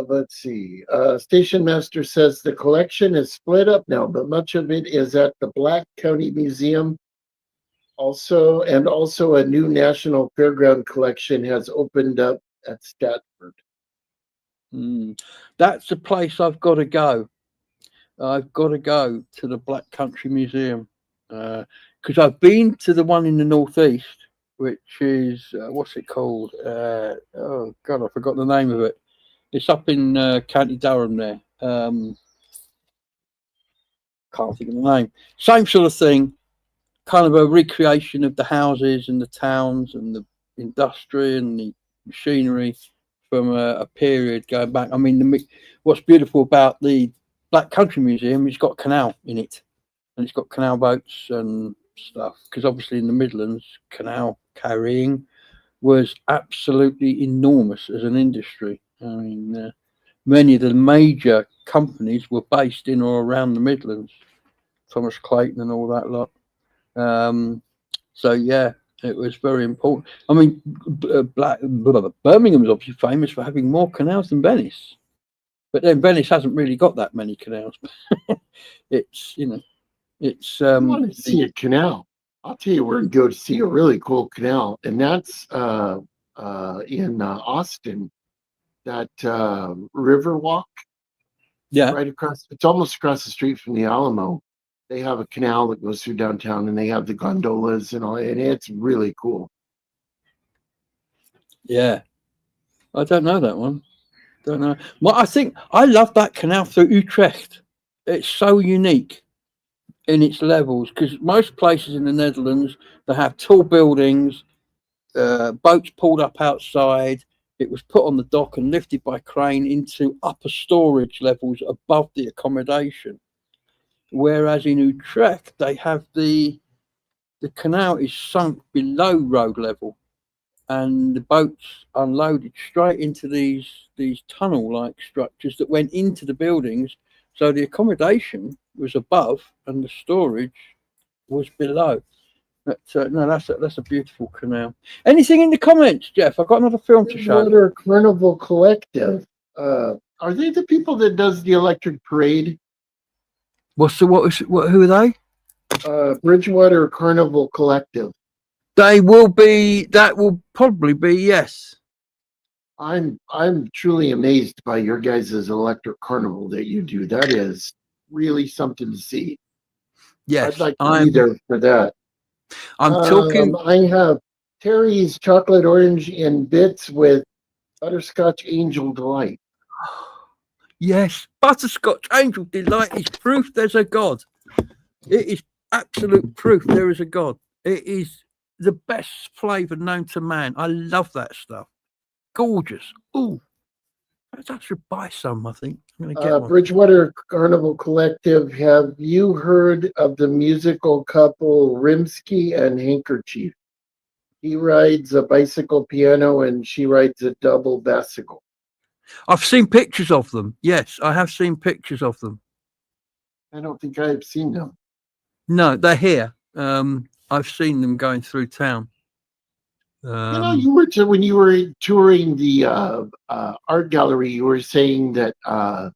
Let's see. Station Master says the collection is split up now, but much of it is at the Black County Museum. Also a new National Fairground collection has opened up at Statford. That's a place I've got to go. I've got to go to the Black Country Museum, because I've been to the one in the northeast, which is what's it called? Oh God, I forgot the name of it. It's up in County Durham there. Can't think of the name. Same sort of thing, kind of a recreation of the houses and the towns and the industry and the machinery from a period going back. I mean, what's beautiful about the Black Country Museum, it's got a canal in it. and it's got canal boats and stuff. Because obviously in the Midlands, canal carrying was absolutely enormous as an industry. I mean, many of the major companies were based in or around the Midlands, Thomas Clayton and all that lot. So yeah, it was very important. I mean, Birmingham is obviously famous for having more canals than Venice, but then Venice hasn't really got that many canals. It's it's I want to see a canal. I'll tell you where to go to see a really cool canal, and that's in Austin. That Riverwalk, yeah. right across. It's almost across the street from the Alamo. They have a canal that goes through downtown, and they have the gondolas and all, and it's really cool. Yeah, I don't know that one. Don't know. Well, I think I love that canal through Utrecht. It's so unique in its levels because most places in the Netherlands they have tall buildings, boats pulled up outside. It was put on the dock and lifted by crane into upper storage levels above the accommodation. Whereas in Utrecht, they have the canal is sunk below road level, and the boats unloaded straight into these tunnel-like structures that went into the buildings. So the accommodation was above and the storage was below. But no, that's a beautiful canal. Anything in the comments, Jeff? I've got another film to show. Bridgewater Carnival Collective. Are they the people that does the electric parade? What? Who are they? Bridgewater Carnival Collective. They will be. That will probably be yes. I'm truly amazed by your guys' electric carnival that you do. That is really something to see. Yes, I'd like to be there for that. I'm talking. I have Terry's chocolate orange in bits with butterscotch angel delight. Yes, butterscotch angel delight is proof there's a God. It is absolute proof there is a God. It is the best flavour known to man. I love that stuff. Gorgeous. Ooh, I should buy some. I think I'm going to get one. Bridgewater Carnival Collective. Have you heard of the musical couple Rimsky and Handkerchief? He rides a bicycle piano and she rides a double bicycle. I've seen pictures of them. Yes, I have seen pictures of them. I don't think I've seen them. No, they're here. I've seen them going through town. You were when you were touring the art gallery. You were saying that the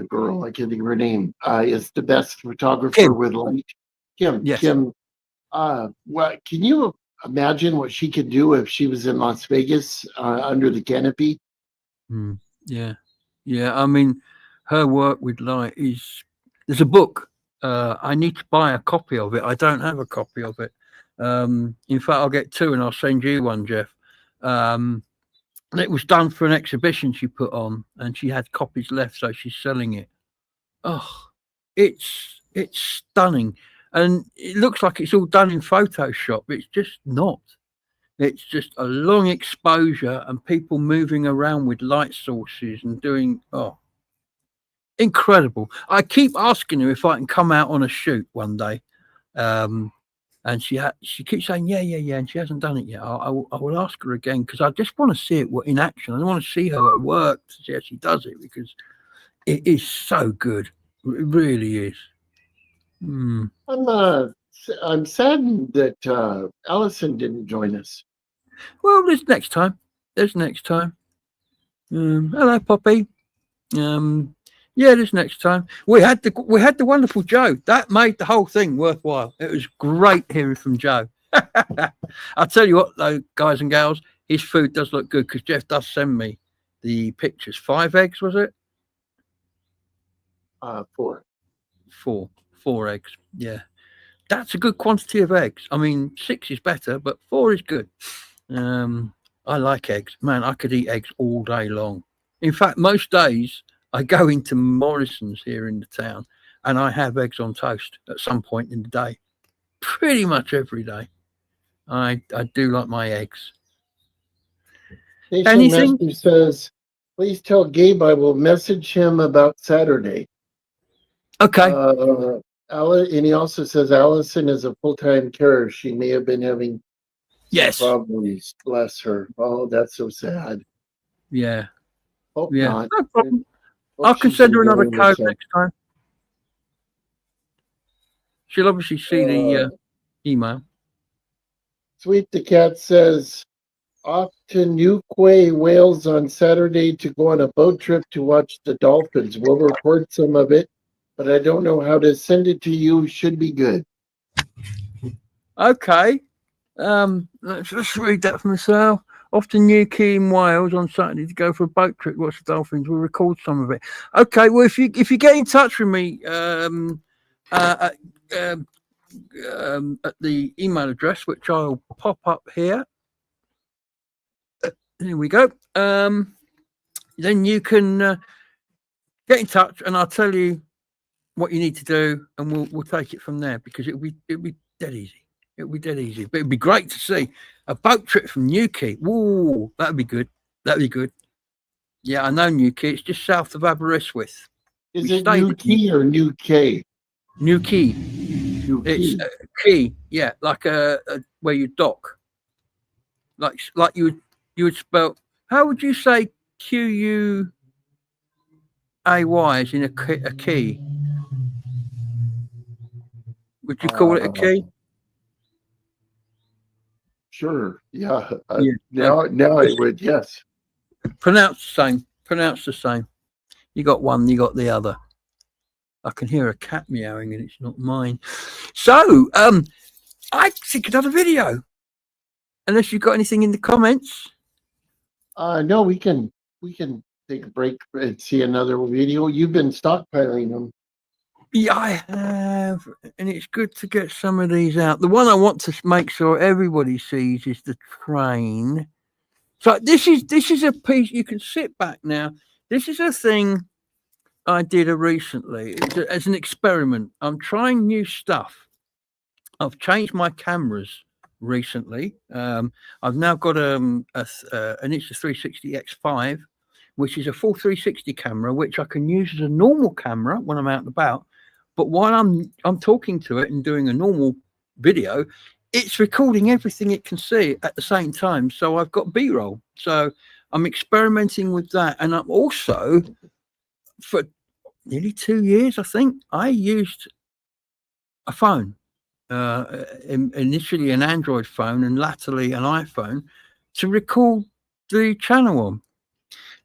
girl, I can't think of her name, is the best photographer Kim. with light. Kim. Yes. Kim. What can you imagine what she could do if she was in Las Vegas under the canopy? Yeah. I mean, her work with light is. There's a book. I need to buy a copy of it. I don't have a copy of it. In fact, I'll get two and I'll send you one, Jeff. It was done for an exhibition she put on, and she had copies left, so she's selling it. Oh, it's stunning, and it looks like it's all done in Photoshop. It's just not. It's just a long exposure and people moving around with light sources and doing incredible. I keep asking her if I can come out on a shoot one day. And she keeps saying, yeah, and she hasn't done it yet. I will ask her again because I just want to see it in action. I want to see her at work to see how she does it because it is so good. It really is. I'm saddened that Allison didn't join us. Well, there's next time. Hello, Poppy. Yeah, this next time. We had the wonderful Joe. That made the whole thing worthwhile. It was great hearing from Joe. I'll tell you what, though, guys and gals, his food does look good because Jeff does send me the pictures. 5 eggs, was it? 4. 4 eggs. Yeah, that's a good quantity of eggs. I mean, 6 is better, but 4 is good. I like eggs, man. I could eat eggs all day long. In fact, most days I go into Morrison's here in the town and I have eggs on toast at some point in the day. Pretty much every day. I do like my eggs. Station Anything? Master says, please tell Gabe I will message him about Saturday. Okay. And he also says Allison is a full-time carer. She may have been having Yes. problems. Bless her. Oh, that's so sad. Yeah. Hope Yeah. not. No problem. Hope I can she's send her another enjoying code herself. next time. She'll obviously see the email. Sweet the Cat says, off to Newquay, Wales on Saturday to go on a boat trip to watch the dolphins. We'll record some of it, but I don't know how to send it to you. Should be good. Okay. Let's read that for myself. Off to Newquay in Wales on Saturday to go for a boat trip. Watch the dolphins. We'll record some of it. Okay. Well, if you get in touch with me at the email address, which I'll pop up here. Here we go. Then you can get in touch, and I'll tell you what you need to do, and we'll take it from there, because it'll be dead easy. It'll be dead easy. But it'd be great to see a boat trip from Newquay. Woo, that'd be good. That'd be good. Yeah, I know Newquay. It's just south of Aberystwyth. Is We it stayed New at Key or New K? Newquay. New It's Key. key. Yeah, like a where you dock. Like you would spell. How would you say Quay is in a key? Would you call it a key? Sure. Yeah. Yeah. Now I would. Yes. Pronounced the same. Pronounced the same. You got one, you got the other. I can hear a cat meowing, and it's not mine. So, I think another video. Unless you've got anything in the comments. No, we can take a break and see another video. You've been stockpiling them. Yeah, I have, and it's good to get some of these out. The one I want to make sure everybody sees is the train. So this is a piece. You can sit back now. This is a thing I did recently as an experiment. I'm trying new stuff. I've changed my cameras recently. I've now got an Insta 360 X5, which is a full 360 camera, which I can use as a normal camera when I'm out and about. But while I'm talking to it and doing a normal video, it's recording everything it can see at the same time. So I've got B-roll. So I'm experimenting with that. And I'm also, for nearly 2 years, I think, I used a phone, initially an Android phone and latterly an iPhone, to record the channel on.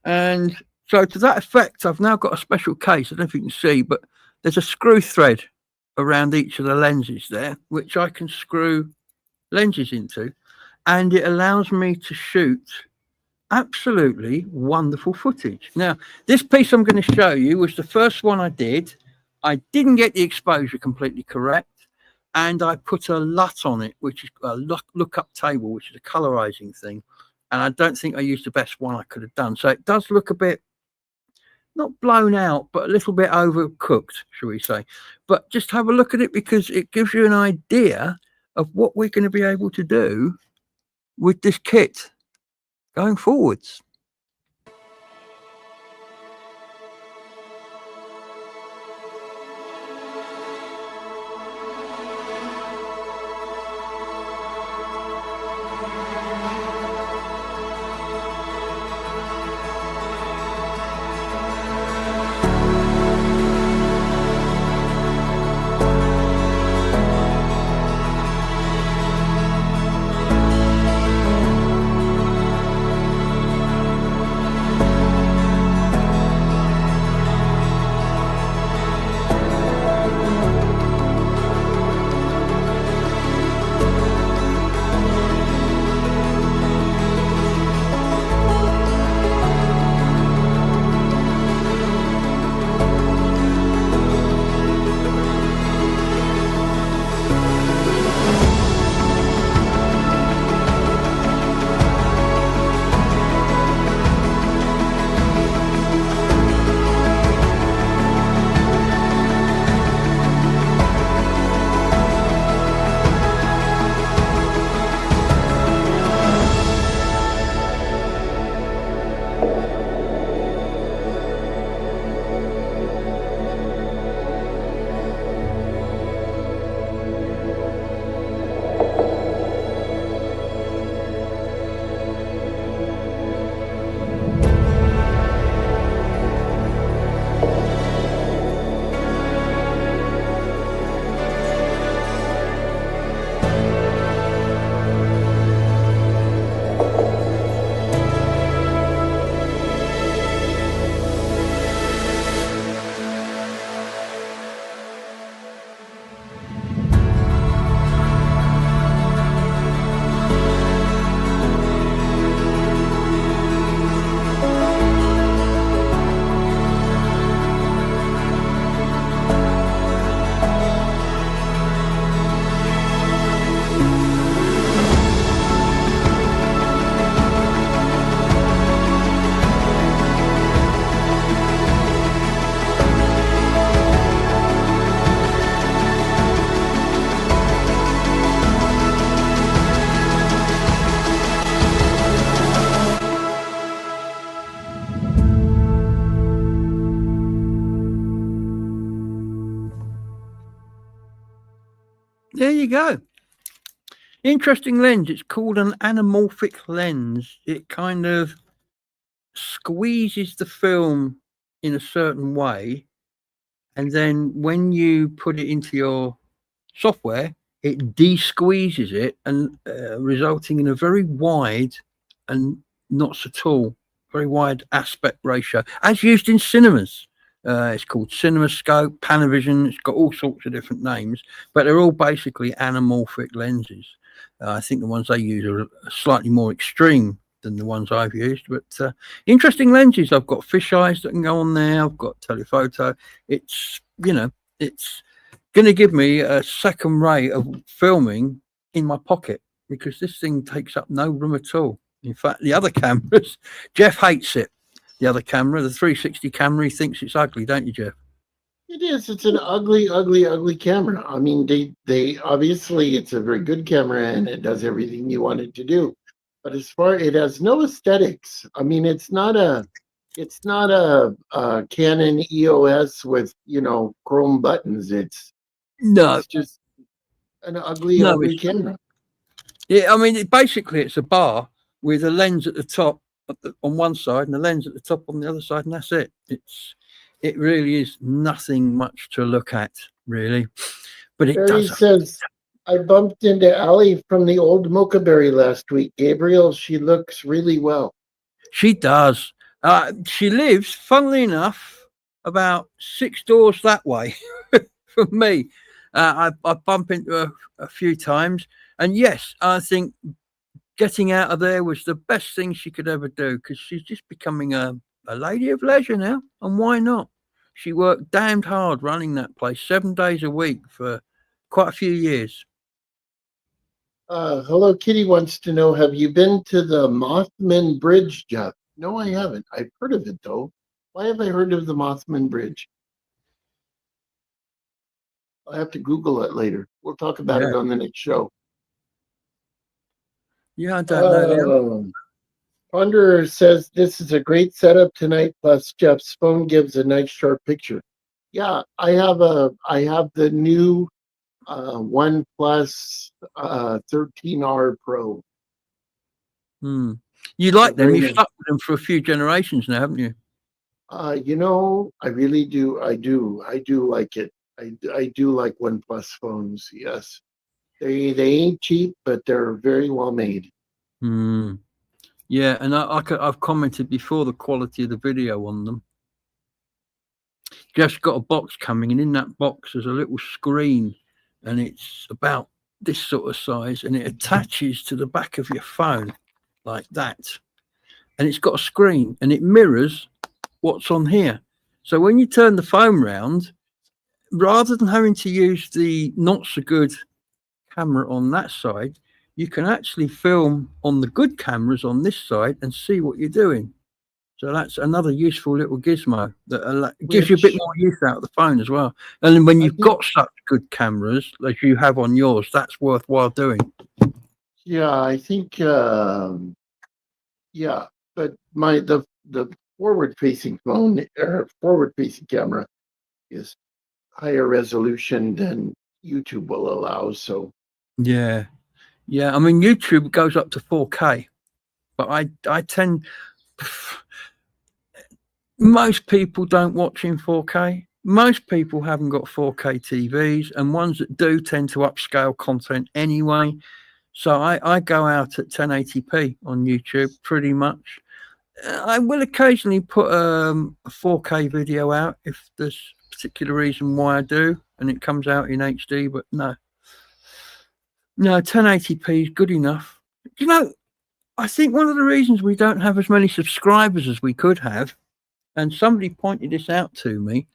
And so to that effect, I've now got a special case. I don't know if you can see, but there's a screw thread around each of the lenses there, which I can screw lenses into, and it allows me to shoot absolutely wonderful footage. Now, this piece I'm going to show you was the first one I did. I didn't get the exposure completely correct, and I put a LUT on it, which is a lookup table, which is a colorizing thing. And I don't think I used the best one I could have done. So it does look a bit, not blown out, but a little bit overcooked, shall we say. But just have a look at it, because it gives you an idea of what we're going to be able to do with this kit going forwards. There you go. Interesting lens. It's called an anamorphic lens. It kind of squeezes the film in a certain way, and then when you put it into your software, it de-squeezes it, and resulting in a very wide and not so tall, very wide aspect ratio, as used in cinemas. It's called CinemaScope, Panavision. It's got all sorts of different names, but they're all basically anamorphic lenses. I think the ones they use are slightly more extreme than the ones I've used, but interesting lenses. I've got fisheyes that can go on there. I've got telephoto. It's, it's going to give me a second rate of filming in my pocket, because this thing takes up no room at all. In fact, the other cameras, Jeff hates it. The other camera, the 360 camera, he thinks it's ugly, don't you, Jeff? It is. It's an ugly, ugly, ugly camera. I mean, they obviously it's a very good camera and it does everything you want it to do. But as far it has no aesthetics. I mean, it's not a Canon EOS with chrome buttons. It's just an ugly, ugly camera. Yeah, I mean, basically it's a bar with a lens at the top on one side and a lens at the top on the other side, and that's it. It really is nothing much to look at, really. But it Barry does. says, I bumped into Allie from the old Mochaberry last week. Gabriel, she looks really well. She does. She lives, funnily enough, about 6 doors that way from me. I bump into her a few times. And yes, I think getting out of there was the best thing she could ever do, because she's just becoming a lady of leisure now. And why not? She worked damned hard running that place 7 days a week for quite a few years. Hello Kitty wants to know, have you been to the Mothman Bridge, Jeff? No, I haven't. I've heard of it, though. Why have I heard of the Mothman Bridge? I'll have to Google it later. We'll talk about it on the next show. Yeah, I don't know. Ponderer says this is a great setup tonight. Plus, Jeff's phone gives a nice sharp picture. Yeah, I have the new OnePlus 13R Pro. You like them? You've stuck with them for a few generations now, haven't you? I really do. I do like it. I do like OnePlus phones. Yes, they ain't cheap, but they're very well made. Yeah, and I've commented before the quality of the video on them. Jeff's got a box coming, and in that box there's a little screen, and it's about this sort of size, and it attaches to the back of your phone like that. And it's got a screen, and it mirrors what's on here. So when you turn the phone round, rather than having to use the not so good camera on that side, you can actually film on the good cameras on this side and see what you're doing. So that's another useful little gizmo that gives you a bit more use out of the phone as well. And then when you've got such good cameras as you have on yours, that's worthwhile doing. Yeah, I think but the forward-facing phone or forward-facing camera is higher resolution than YouTube will allow. So yeah, I mean, YouTube goes up to 4K, but I tend, most people don't watch in 4K. Most people haven't got 4K TVs, and ones that do tend to upscale content anyway. So I go out at 1080p on YouTube pretty much. I will occasionally put a 4K video out if there's a particular reason why I do, and it comes out in HD, but no, 1080p is good enough. I think one of the reasons we don't have as many subscribers as we could have, and somebody pointed this out to me,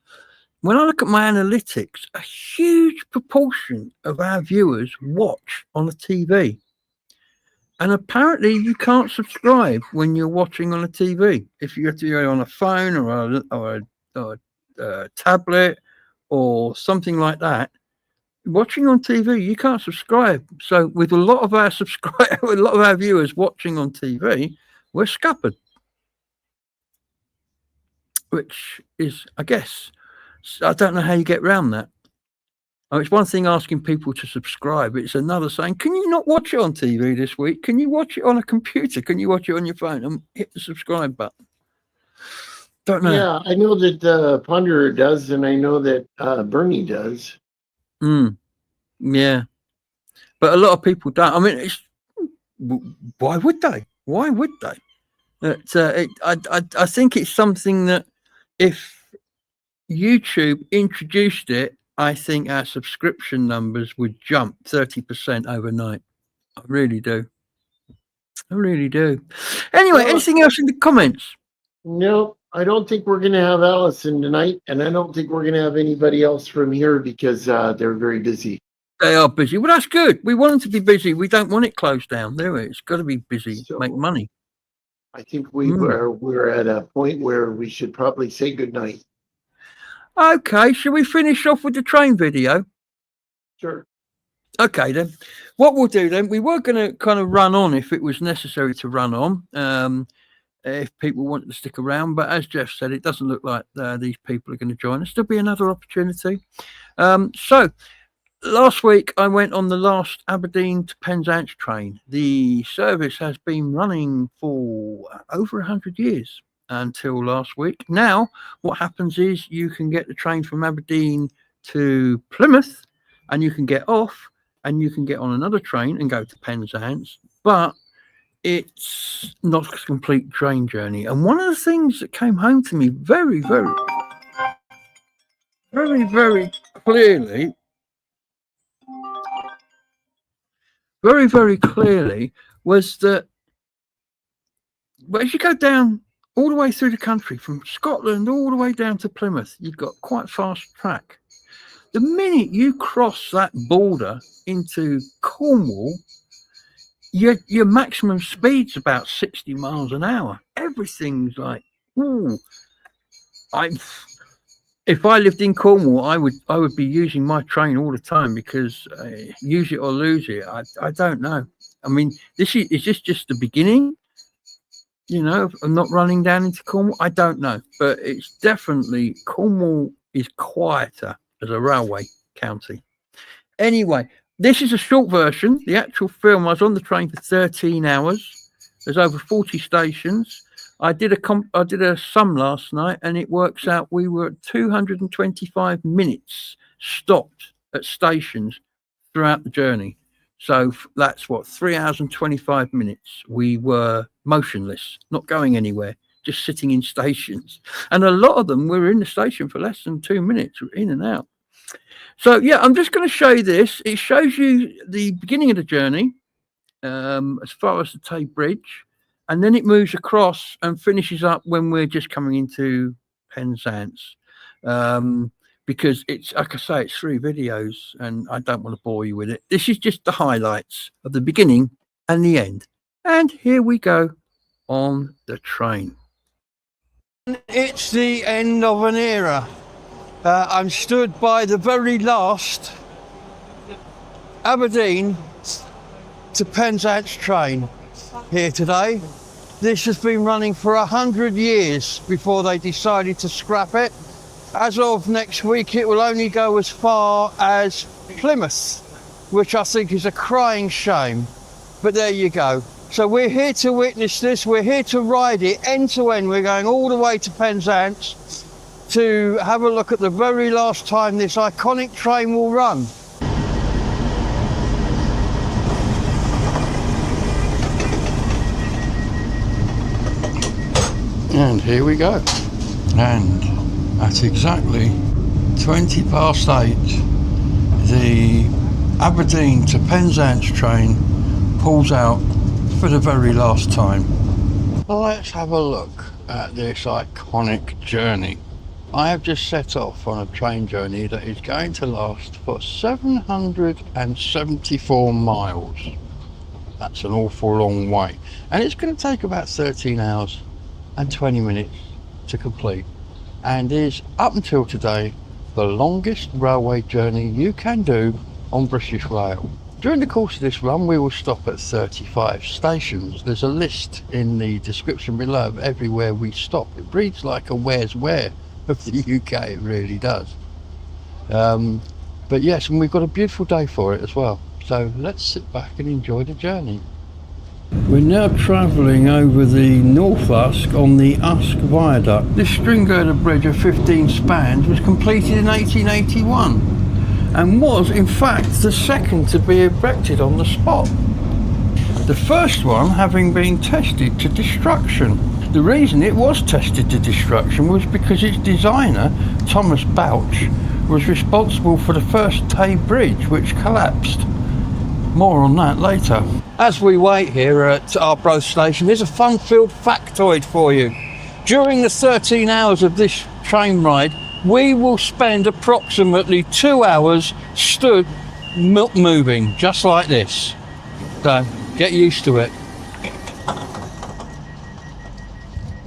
when I look at my analytics, a huge proportion of our viewers watch on a TV. And apparently you can't subscribe when you're watching on a TV. If you're on a phone or a tablet or something like that, watching on TV, you can't subscribe. So with a lot of our viewers watching on TV, we're scuppered. Which is, I guess, I don't know how you get around that. It's one thing asking people to subscribe. It's another saying, can you not watch it on TV this week? Can you watch it on a computer? Can you watch it on your phone? And hit the subscribe button. Don't know. Yeah, I know that Ponderer does, and I know that Bernie does. Yeah. But a lot of people don't. I mean, why would they? Why would they? I think it's something that if YouTube introduced it, I think our subscription numbers would jump 30% overnight. I really do. I really do. Anyway, Well, anything else in the comments? No, I don't think we're going to have Allison tonight, and I don't think we're going to have anybody else from here because they're very busy. They are busy. Well, that's good. We want them to be busy. We don't want it closed down, do we? It's got to be busy, So, make money. I think we're at a point where we should probably say goodnight. Okay, shall we finish off with the train video? Sure. Okay, then. What we'll do then, we were going to kind of run on if it was necessary to run on, if people wanted to stick around. But as Jeff said, it doesn't look like these people are going to join us. There'll be another opportunity. So, last week I went on the last Aberdeen to Penzance train. The service has been running for over 100 years until last week. Now, what happens is you can get the train from Aberdeen to Plymouth, and you can get off and you can get on another train and go to Penzance, but it's not a complete train journey. And one of the things that came home to me very, very clearly, very clearly, was that as you go down all the way through the country, from Scotland all the way down to Plymouth, you've got quite fast track. The minute you cross that border into Cornwall, your maximum speed's about 60 miles an hour. Everything's like, ooh. If I lived in Cornwall, I would be using my train all the time, because use it or lose it. I don't know. I mean, is this just the beginning? You know, of not running down into Cornwall? I don't know, but it's definitely, Cornwall is quieter as a railway county. Anyway, this is a short version. The actual film, I was on the train for 13 hours. There's over 40 stations. I did a sum last night, and it works out we were at 225 minutes stopped at stations throughout the journey. So that's what, 3 hours and 25 minutes. We were motionless, not going anywhere, just sitting in stations. And a lot of them were in the station for less than 2 minutes, in and out. So yeah, I'm just going to show you this. It shows you the beginning of the journey, as far as the Tay Bridge, and then it moves across and finishes up when we're just coming into Penzance. Because it's, like I say, it's 3 videos, and I don't want to bore you with it. This is just the highlights of the beginning and the end. And here we go on the train. It's the end of an era. I'm stood by the very last Aberdeen to Penzance train here today. This has been running for 100 years before they decided to scrap it. As of next week, it will only go as far as Plymouth, which I think is a crying shame. But there you go. So we're here to witness this. We're here to ride it end to end. We're going all the way to Penzance to have a look at the very last time this iconic train will run. And here we go. And at exactly 20 past 8, the Aberdeen to Penzance train pulls out for the very last time. Let's have a look at this iconic journey. I have just set off on a train journey that is going to last for 774 miles. That's an awful long way. And it's going to take about 13 hours and 20 minutes to complete, and is, up until today, the longest railway journey you can do on British Rail. During the course of this run, we will stop at 35 stations. There's a list in the description below of everywhere we stop. It reads like a where's where of the UK, it really does. But But yes, and we've got a beautiful day for it as well. So let's sit back and enjoy the journey. We're now travelling over the North Usk on the Usk Viaduct. This string girder bridge of 15 spans was completed in 1881 and was in fact the second to be erected on the spot. The first one having been tested to destruction. The reason it was tested to destruction was because its designer, Thomas Bouch, was responsible for the first Tay Bridge, which collapsed. More on that later. As we wait here at Arbroath Station, here's a fun-filled factoid for you. During the 13 hours of this train ride, we will spend approximately 2 hours stood moving, just like this. So, get used to it.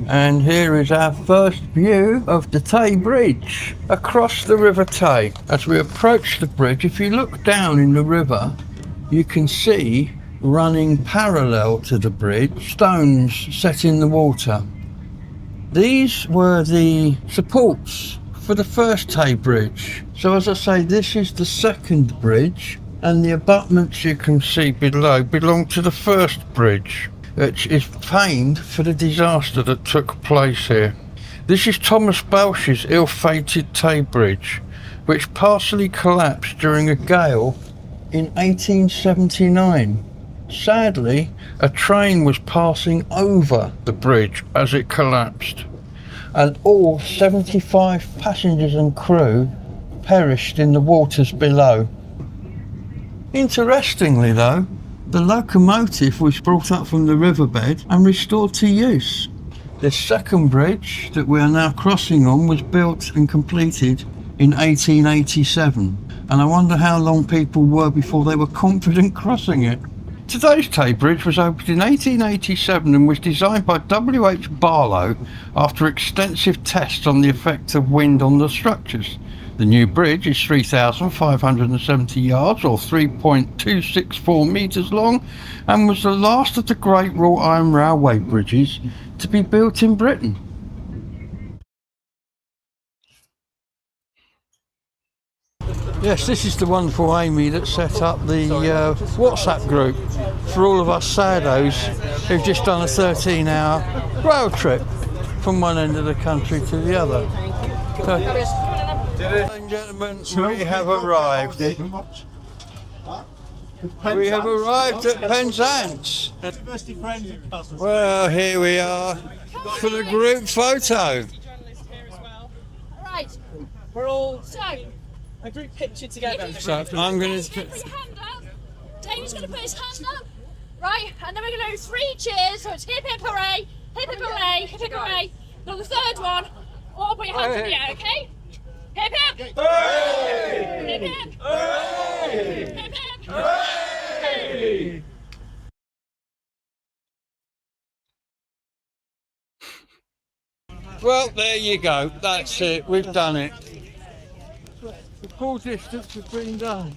And here is our first view of the Tay Bridge across the River Tay. As we approach the bridge, if you look down in the river, you can see running parallel to the bridge stones set in the water. These were the supports for the first Tay Bridge. So as I say, this is the second bridge, and the abutments you can see below belong to the first bridge, which is famed for the disaster that took place here. This is Thomas Bouch's ill-fated Tay Bridge, which partially collapsed during a gale in 1879. Sadly, a train was passing over the bridge as it collapsed, and all 75 passengers and crew perished in the waters below. Interestingly though, the locomotive was brought up from the riverbed and restored to use. The second bridge that we are now crossing on was built and completed in 1887, and I wonder how long people were before they were confident crossing it. Today's Tay Bridge was opened in 1887 and was designed by W.H. Barlow after extensive tests on the effect of wind on the structures. The new bridge is 3,570 yards or 3.264 metres long and was the last of the Great Wrought Iron Railway bridges to be built in Britain. Yes, this is the wonderful Amy that set up the WhatsApp group for all of us saddos who've just done a 13-hour rail trip from one end of the country to the other. So, ladies and gentlemen, we have arrived. We have arrived at Penzance. Well, here we are for the group photo. Right, we're all a group picture together. So I'm going to put your hand up. David's going to put his hand up. Right, and then we're going to do 3 cheers. So it's hip hip hooray, hip hip hooray, hip hip hooray. Now the third one, all put your hands in the air, okay? Hip hip! Hooray! Hip hip! Hooray! Hip hip! Hooray! Well, there you go. That's it. We've done it. The full distance has been done.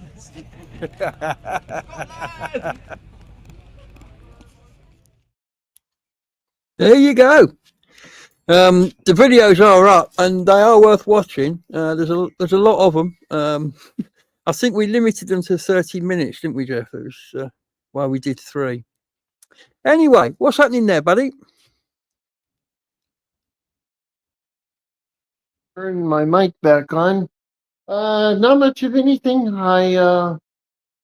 There you go. The videos are up and they are worth watching. There's a lot of them. I think we limited them to 30 minutes, didn't we, Jeff? It was why we did 3. Anyway, what's happening there, buddy? Turn my mic back on. Not much of anything. I'm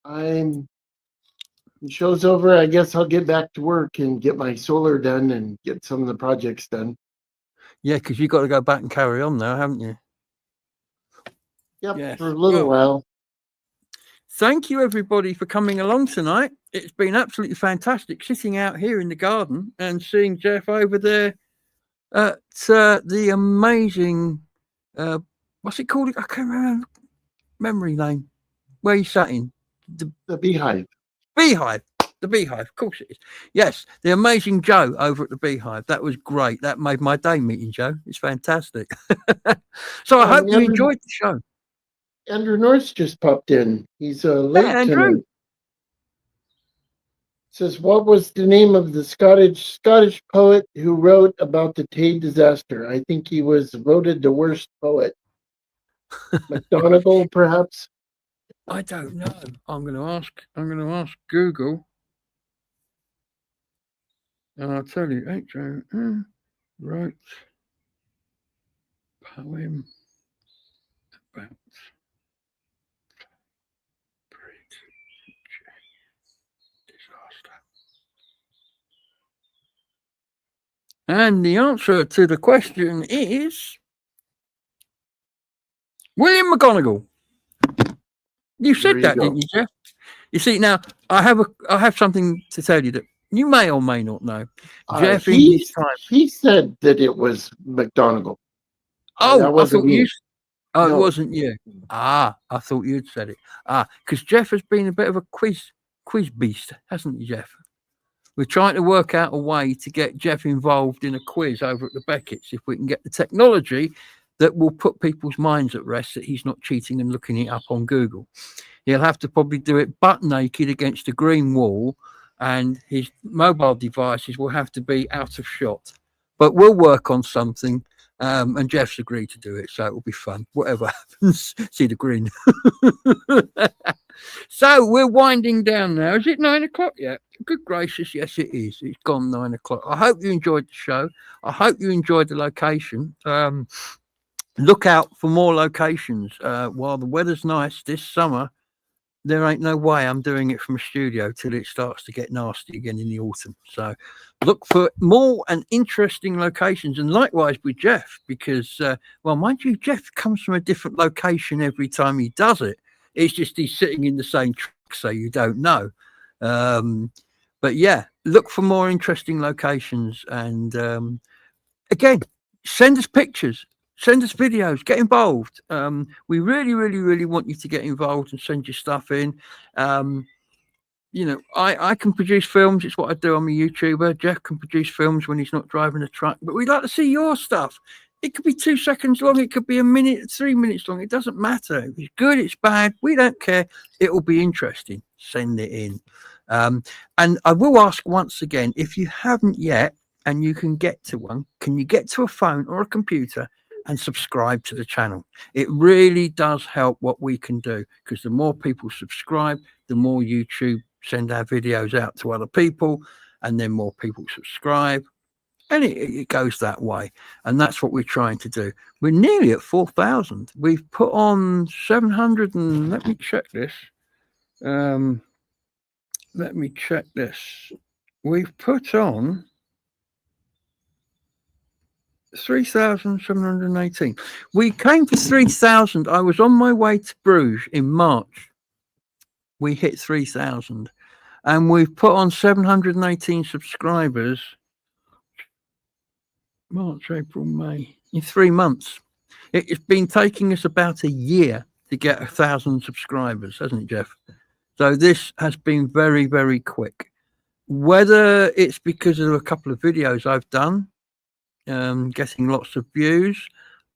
the show's over. I guess I'll get back to work and get my solar done and get some of the projects done. Yeah, because you've got to go back and carry on now, haven't you? Yep, Yes. for a little while. Thank you, everybody, for coming along tonight. It's been absolutely fantastic sitting out here in the garden and seeing Jeff over there at the amazing, what's it called? I can't remember memory name. Where you sat in? The Beehive. Beehive. The Beehive, of course it is. Yes, the amazing Joe over at the Beehive. That was great. That made my day meeting Joe. It's fantastic. So I hope you enjoyed the show. Andrew Norris just popped in. He's late Andrew. tonight. Says, what was the name of the Scottish poet who wrote about the Tay disaster? I think he was voted the worst poet. McGonagall, perhaps? I don't know. I'm going to ask Google. And I'll tell you, H-O-N wrote poem about bridge disaster. And the answer to the question is William McGonagall. You There said you that, go. didn't you, Jeff? You see, now I have something to tell you that you may or may not know. Jeff, in his time. He said that it was McGonagall. Oh, that I wasn't thought you. me. Oh, No. it wasn't you. I thought you'd said it. Because Jeff has been a bit of a quiz beast, hasn't he, Jeff? We're trying to work out a way to get Jeff involved in a quiz over at the Beckett's if we can get the technology that will put people's minds at rest that he's not cheating and looking it up on Google. He'll have to probably do it butt naked against a green wall, and his mobile devices will have to be out of shot. But we'll work on something, and Jeff's agreed to do it, so it'll be fun. Whatever happens, see the grin. So we're winding down now. Is it 9 o'clock yet? Good gracious, yes, it is. It's gone 9 o'clock. I hope you enjoyed the show. I hope you enjoyed the location. Look out for more locations. While the weather's nice this summer, there ain't no way I'm doing it from a studio till it starts to get nasty again in the autumn. So look for more and interesting locations, and likewise with Jeff, because well, mind you, Jeff comes from a different location every time he does it. It's just he's sitting in the same truck, so you don't know. But yeah, look for more interesting locations, and again, send us pictures. Send us videos, get involved. We really, really, really want you to get involved and send your stuff in. You know, I can produce films. It's what I do. I'm a YouTuber. Jeff can produce films when he's not driving a truck. But we'd like to see your stuff. It could be 2 seconds long. It could be a minute, 3 minutes long. It doesn't matter. If it's good, it's bad. We don't care. It will be interesting. Send it in. And I will ask once again, if you haven't yet and you can get to one, can you get to a phone or a computer and subscribe to the channel? It really does help what we can do, because the more people subscribe, the more YouTube send our videos out to other people, and then more people subscribe, and it goes that way. And that's what we're trying to do. We're nearly at 4,000. We've put on 700 and let me check this. We've put on 3,718. We came to 3,000. I was on my way to Bruges in March. We hit 3,000, and we've put on 718 subscribers. March, April, May, in 3 months. It's been taking us about a year to get 1,000 subscribers, hasn't it, Jeff? So this has been very, very quick. Whether it's because of a couple of videos I've done, getting lots of views,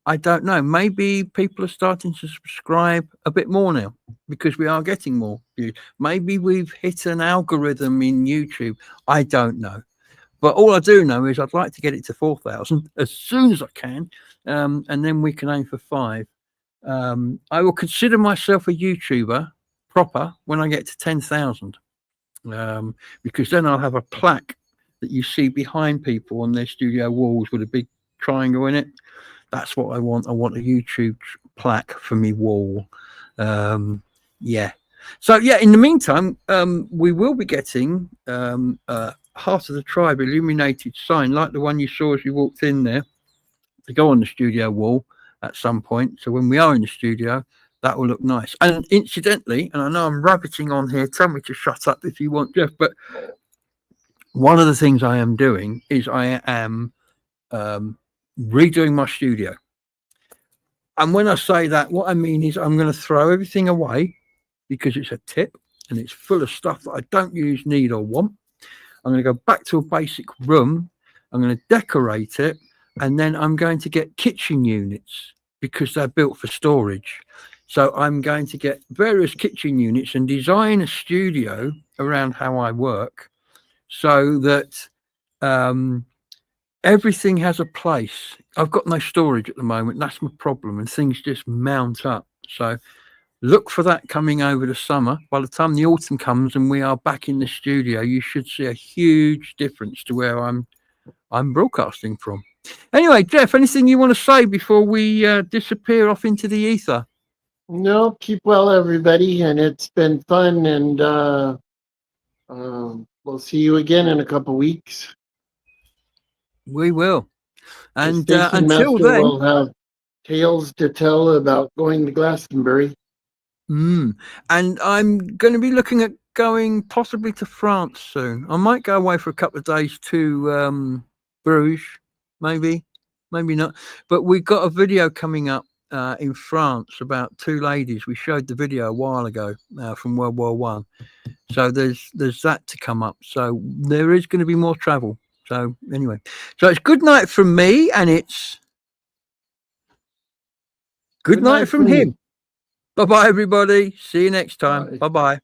I don't know. Maybe people are starting to subscribe a bit more now because we are getting more views. Maybe we've hit an algorithm in YouTube. I don't know. But all I do know is I'd like to get it to 4,000 as soon as I can, and then we can aim for 5. I will consider myself a YouTuber proper when I get to 10,000, because then I'll have a plaque that you see behind people on their studio walls with a big triangle in it. That's what I want. I want a YouTube plaque for me wall. Yeah. So yeah, in the meantime, we will be getting Heart of the Tribe illuminated sign, like the one you saw as you walked in there, to go on the studio wall at some point. So when we are in the studio, that will look nice. And incidentally, and I know I'm rabbiting on here, tell me to shut up if you want, Jeff, but one of the things I am doing is I am redoing my studio. And when I say that, what I mean is I'm going to throw everything away because it's a tip and it's full of stuff that I don't use, need, or want. I'm going to go back to a basic room. I'm going to decorate it, and then I'm going to get kitchen units because they're built for storage. So I'm going to get various kitchen units and design a studio around how I work so that everything has a place. I've got no storage at the moment. That's my problem, and things just mount up. So look for that coming over the summer. By the time the autumn comes and we are back in the studio, you should see a huge difference to where I'm broadcasting from. Anyway, Jeff, anything you want to say before we disappear off into the ether? No, keep well, everybody, and it's been fun, and we'll see you again in a couple weeks. We will. And The station until master then, will have tales to tell about going to Glastonbury. and I'm going to be looking at going possibly to France soon. I might go away for a couple of days to Bruges, maybe not. But we've got a video coming up in France about two ladies. We showed the video a while ago from World War One. So there's that to come up. So there is going to be more travel. So anyway, so it's good night from me, and it's good night from him. Bye bye, everybody. See you next time. Bye bye.